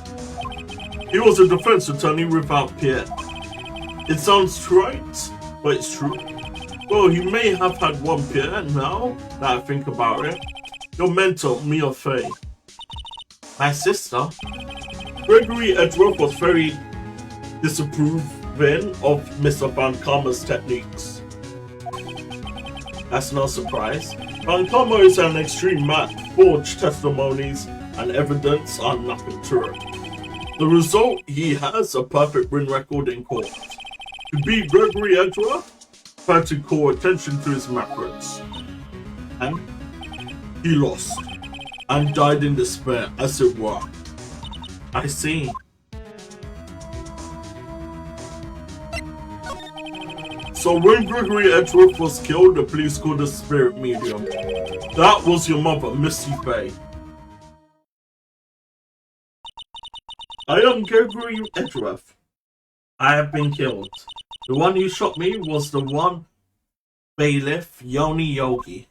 He was a defense attorney without peer. It sounds trite, but it's true. Well, he may have had one peer now that I think about it. Your mentor, Mia Fey. My sister? Gregory Edruff was very disapproving of Mr. Van Karma's techniques. That's no surprise. Van Karma is an extreme man. Forged testimonies and evidence are nothing to it. The result, he has a perfect win record in court. To beat Gregory Edruff, tried to call attention to his methods. And he lost. And died in despair, as it were. I see. So when Gregory Edruff was killed, the police called a spirit medium. That was your mother, Misty Fey. I am Gregory Edruff. I have been killed. The one who shot me was the one bailiff, Yoni Yogi.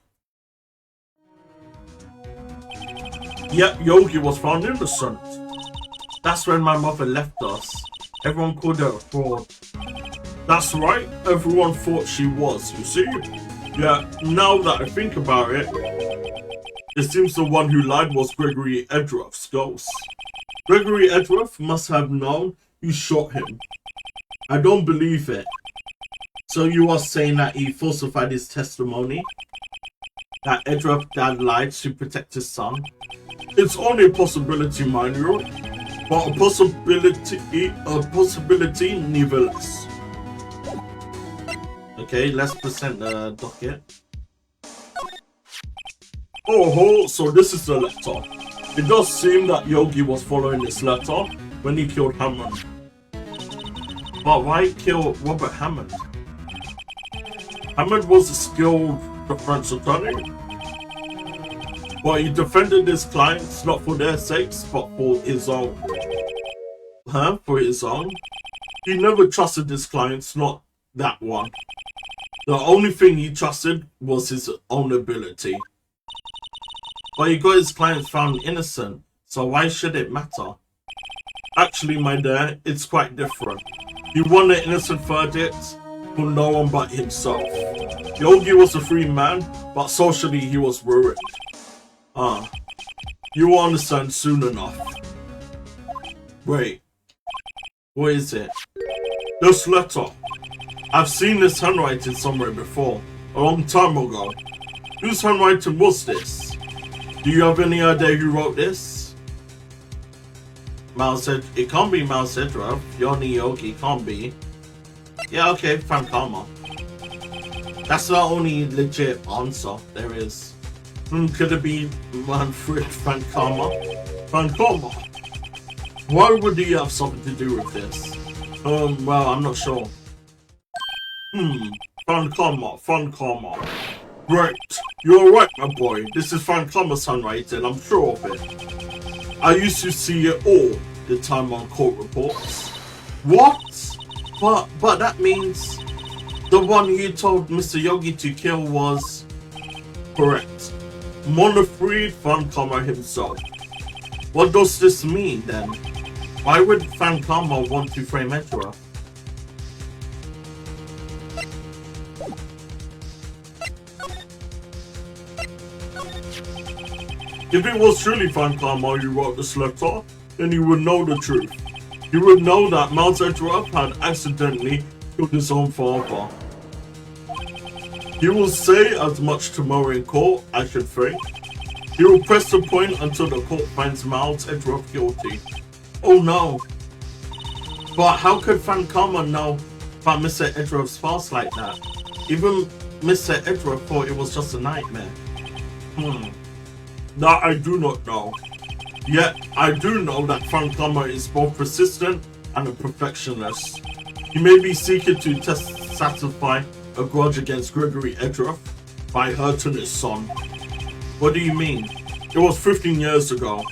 Yet Yogi was found innocent. That's when my mother left us. Everyone called her a fraud. That's right, everyone thought she was, you see? Yeah, now that I think about it, it seems the one who lied was Gregory Edruff's ghost. Gregory Edruff must have known who shot him. I don't believe it. So you are saying that he falsified his testimony? That Edruff dad lied to protect his son? It's only a possibility, mind you, but a possibility nevertheless. Okay, let's present the docket. Oh, so this is the letter. It does seem that Yogi was following this letter when he killed Hammond. But why kill Robert Hammond? Hammond was a skilled defense attorney. But he defended his clients not for their sakes, but for his own. For his own? He never trusted his clients, not that one. The only thing he trusted was his own ability. But he got his clients found innocent, so why should it matter? Actually, my dear, it's quite different. He won an innocent verdict for no one but himself. Yogi was a free man, but socially he was ruined. You will understand soon enough. Wait, what is it? This letter. I've seen this handwriting somewhere before, a long time ago. Whose handwriting was this? Do you have any idea who wrote this? Miles said, it can't be Miles Edruff. Yoni Yogi, can't be. Yeah, okay, Van Karma. That's the only legit answer there is. Could it be Manfred Van Karma? Van Karma? Why would he have something to do with this? Well, I'm not sure. Van Karma. Right, you're right, my boy. This is Van Karma's handwriting, I'm sure of it. I used to see it all the time on court reports. What? But that means the one you told Mr. Yogi to kill was correct. Monofried Van Karma himself. What does this mean then? Why would Van Karma want to frame Edruff? If it was truly Van Karma who wrote this letter, then he would know the truth. He would know that Miles Edruff had accidentally killed his own father. He will say as much tomorrow in court, I should think. He will press the point until the court finds Miles Edgeworth guilty. Oh no. But how could Fankama know about Mr. Edgeworth's past like that? Even Mr. Edgeworth thought it was just a nightmare. That I do not know. Yet, I do know that Fankama is both persistent and a perfectionist. He may be seeking to satisfy a grudge against Gregory Edgeworth by hurting his son. What do you mean? It was 15 years ago.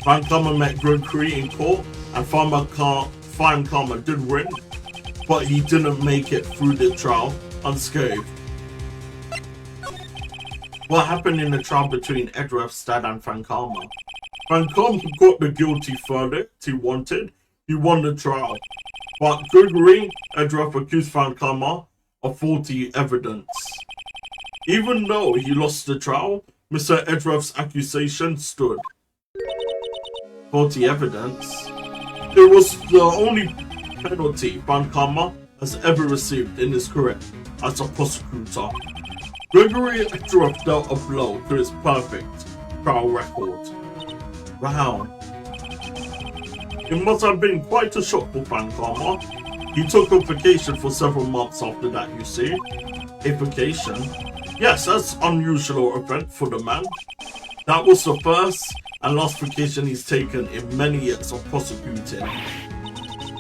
Fankama met Gregory in court and Fankama did win, but he didn't make it through the trial unscathed. What happened in the trial between Edgeworth's dad and Fankama? Fankama got the guilty verdict he wanted. He won the trial. But Gregory Edgeworth accused Fankama of faulty evidence. Even though he lost the trial, Mr. Edgeworth's accusation stood. Faulty evidence? It was the only penalty Fankama has ever received in his career as a prosecutor. Gregory Edgeworth dealt a blow to his perfect trial record. Wow. It must have been quite a shock for Fankama. He took a vacation for several months after that, you see. A vacation? Yes, that's unusual event for the man. That was the first and last vacation he's taken in many years of prosecuting.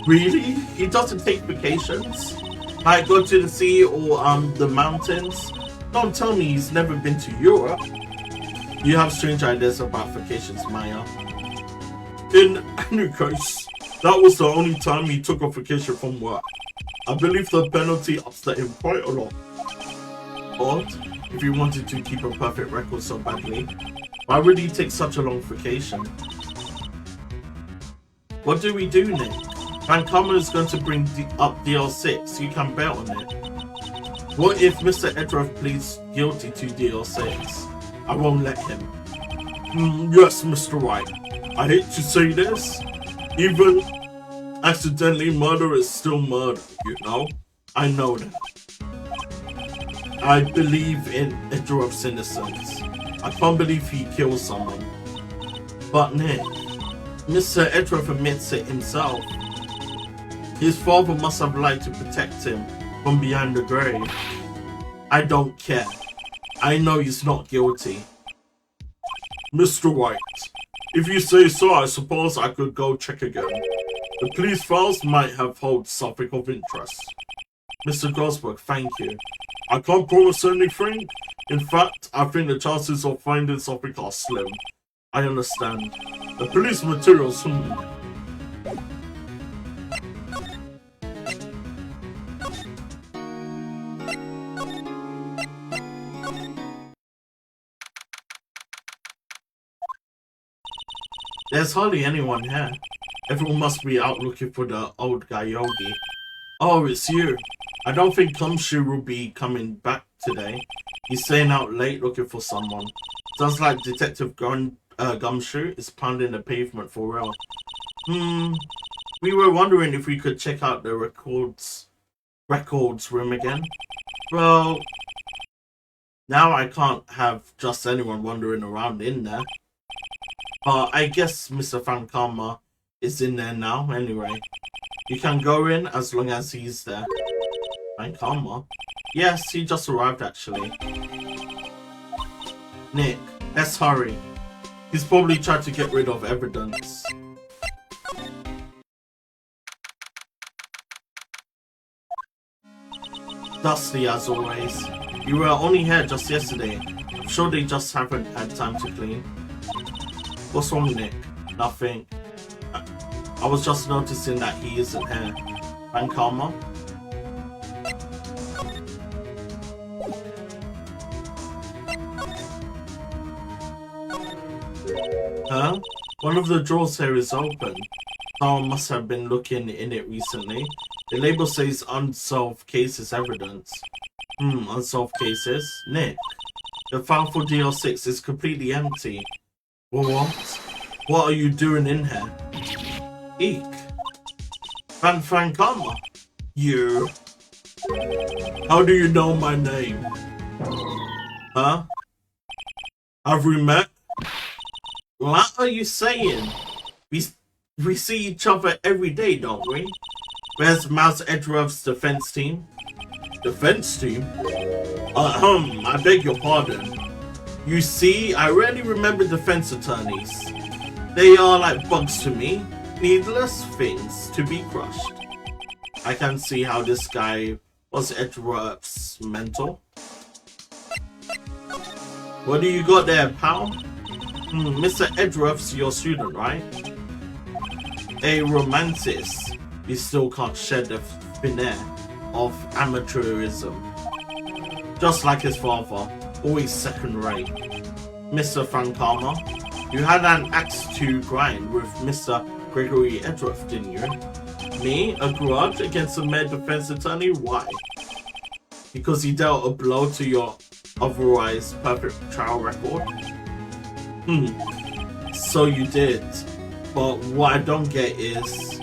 Really? He doesn't take vacations? Like go to the sea or the mountains? Don't tell me he's never been to Europe. You have strange ideas about vacations, Maya. In any case, that was the only time he took a vacation from work. I believe the penalty upset him quite a lot. Odd, if he wanted to keep a perfect record so badly. Why would he take such a long vacation? What do we do, Nick? Fankama is going to bring up DL6, you can bet on it. What if Mr. Edgeworth pleads guilty to DL6? I won't let him. Yes, Mr. Wright. I hate to say this, even accidentally murder is still murder, you know? I know that. I believe in Edgeworth's innocence. I can't believe he killed someone. But Nick, Mr. Edgeworth admits it himself. His father must have lied to protect him from behind the grave. I don't care. I know he's not guilty. Mr. White, if you say so, I suppose I could go check again. The police files might have hold something of interest. Mr. Gosberg, thank you. I can't promise anything. In fact, I think the chances of finding something are slim. I understand. The police materials, There's hardly anyone here. Everyone must be out looking for the old guy Yogi. Oh, it's you. I don't think Gumshoe will be coming back today. He's staying out late looking for someone. Sounds like Detective Gumshoe is pounding the pavement for real. We were wondering if we could check out the records room again. Well, now I can't have just anyone wandering around in there. But I guess Mr. Fankama is in there now anyway. You can go in as long as he's there. Fankama? Yes, he just arrived actually. Nick, let's hurry. He's probably tried to get rid of evidence. Dusty as always. You were only here just yesterday. I'm sure they just haven't had time to clean. What's wrong, Nick? Nothing. I was just noticing that he isn't here. Fankama? Huh? One of the drawers here is open. Someone must have been looking in it recently. The label says unsolved cases evidence. Unsolved cases? Nick, the file for DL6 is completely empty. What? What are you doing in here? Eek. Fankama? You. How do you know my name? Huh? Have we met? What are you saying? We see each other every day, don't we? Where's Mouse Edgeworth's defense team? Defense team? I beg your pardon. You see, I rarely remember defense attorneys. They are like bugs to me. Needless things to be crushed. I can see how this guy was Edgeworth's mentor. What do you got there, pal? Mr. Edgeworth's your student, right? A romanticist. He still can't shed the veneer of amateurism. Just like his father, always second rate. Mr. Frankama, you had an axe to grind with Mr. Gregory Edgeworth, didn't you? Me? A grudge against a mere defense attorney? Why? Because he dealt a blow to your otherwise perfect trial record? So you did. But what I don't get is,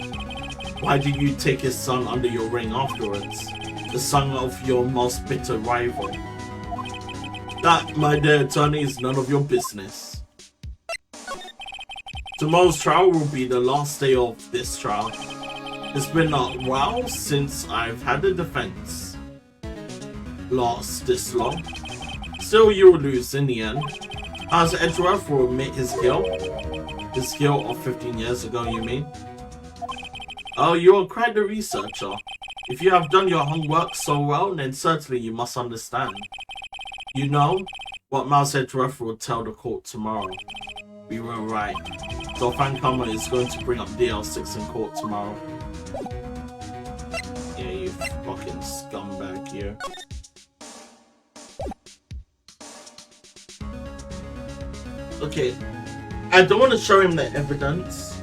why did you take his son under your wing afterwards? The son of your most bitter rival. That, my dear attorney, is none of your business. Tomorrow's trial will be the last day of this trial. It's been a while since I've had a defense lost this long. Still, you will lose in the end. As Edgeworth will admit his guilt. His guilt of 15 years ago, you mean? Oh, you're quite a researcher. If you have done your homework so well, then certainly you must understand. You know what Mouse Edgeworth will tell the court tomorrow. We were right. So Fankama is going to bring up DL6 in court tomorrow. Yeah, you fucking scumbag here. Okay, I don't want to show him the evidence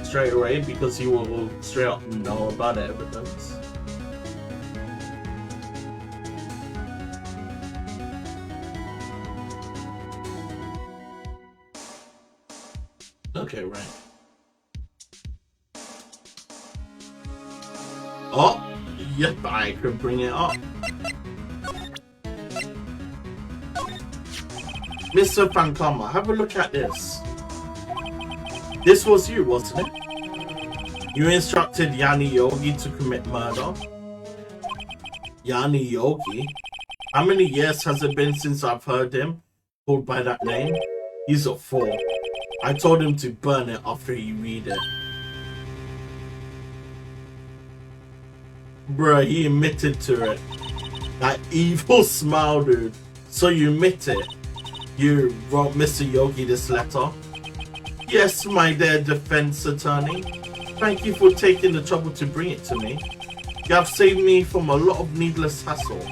straight away because he will straight up know about the evidence. Okay, right. Oh, yep, I could bring it up. Mr. Fankama, have a look at this. This was you, wasn't it? You instructed Yanni Yogi to commit murder. Yanni Yogi? How many years has it been since I've heard him called by that name? He's a fool. I told him to burn it after he read it. Bruh, he admitted to it. That evil smile, dude. So you admit it. You wrote Mr. Yogi this letter? Yes, my dear defense attorney. Thank you for taking the trouble to bring it to me. You have saved me from a lot of needless hassle.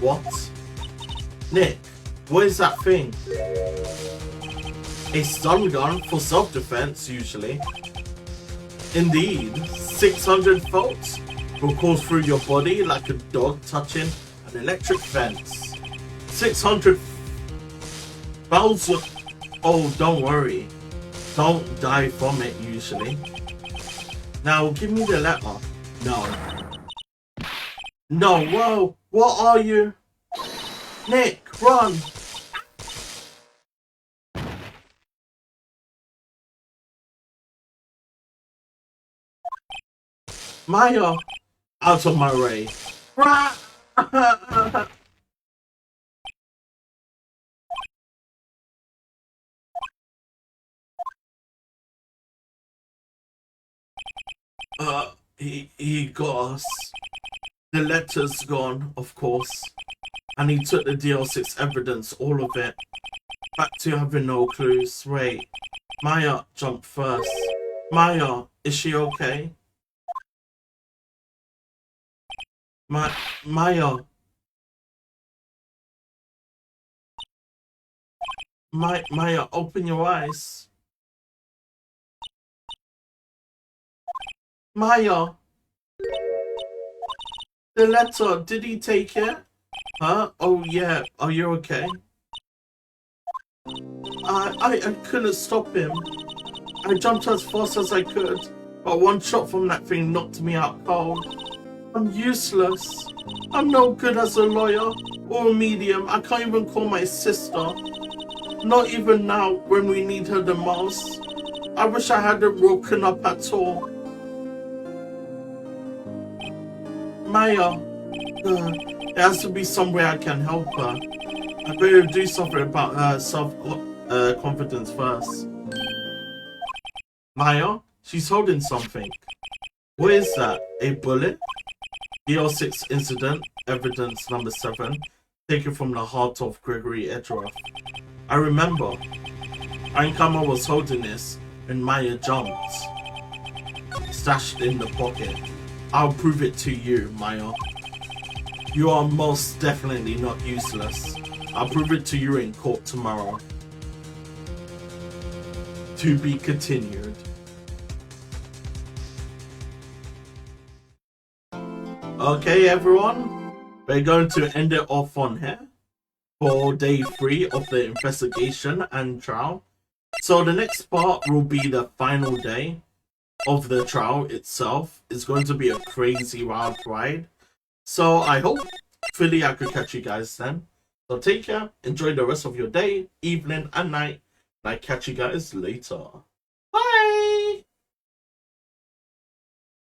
What? Nick, what is that thing? A stun gun for self-defense, usually. Indeed, 600 volts will course through your body like a dog touching an electric fence. 600 volts. Oh, don't worry. Don't die from it, usually. Now, give me the letter. No. No, whoa. What are you? Nick, run. Maya, out of my way. He got us. The letter's gone, of course. And he took the DL6 evidence, all of it. Back to having no clues. Wait, Maya jumped first. Maya, is she okay? Maya. Maya, open your eyes. Maya. The letter, did he take it? Huh? Oh yeah, are you okay? I couldn't stop him. I jumped as fast as I could, but one shot from that thing knocked me out cold. I'm useless. I'm no good as a lawyer or a medium. I can't even call my sister. Not even now when we need her the most. I wish I hadn't woken up at all. Maya, there has to be some way I can help her. I better do something about her self-confidence first. Maya, she's holding something. What is that? A bullet? DL6 incident, evidence number 7, taken from the heart of Gregory Edgeworth. I remember. Ainkama was holding this and Maya jumped. Stashed in the pocket. I'll prove it to you, Maya. You are most definitely not useless. I'll prove it to you in court tomorrow. To be continued. Okay, everyone. We're going to end it off on here for day 3 of the investigation and trial. So the next part will be the final day of the trial itself. It's going to be a crazy wild ride. So I hopefully I could catch you guys then. So take care, enjoy the rest of your day, evening and night, and I catch you guys later. Bye!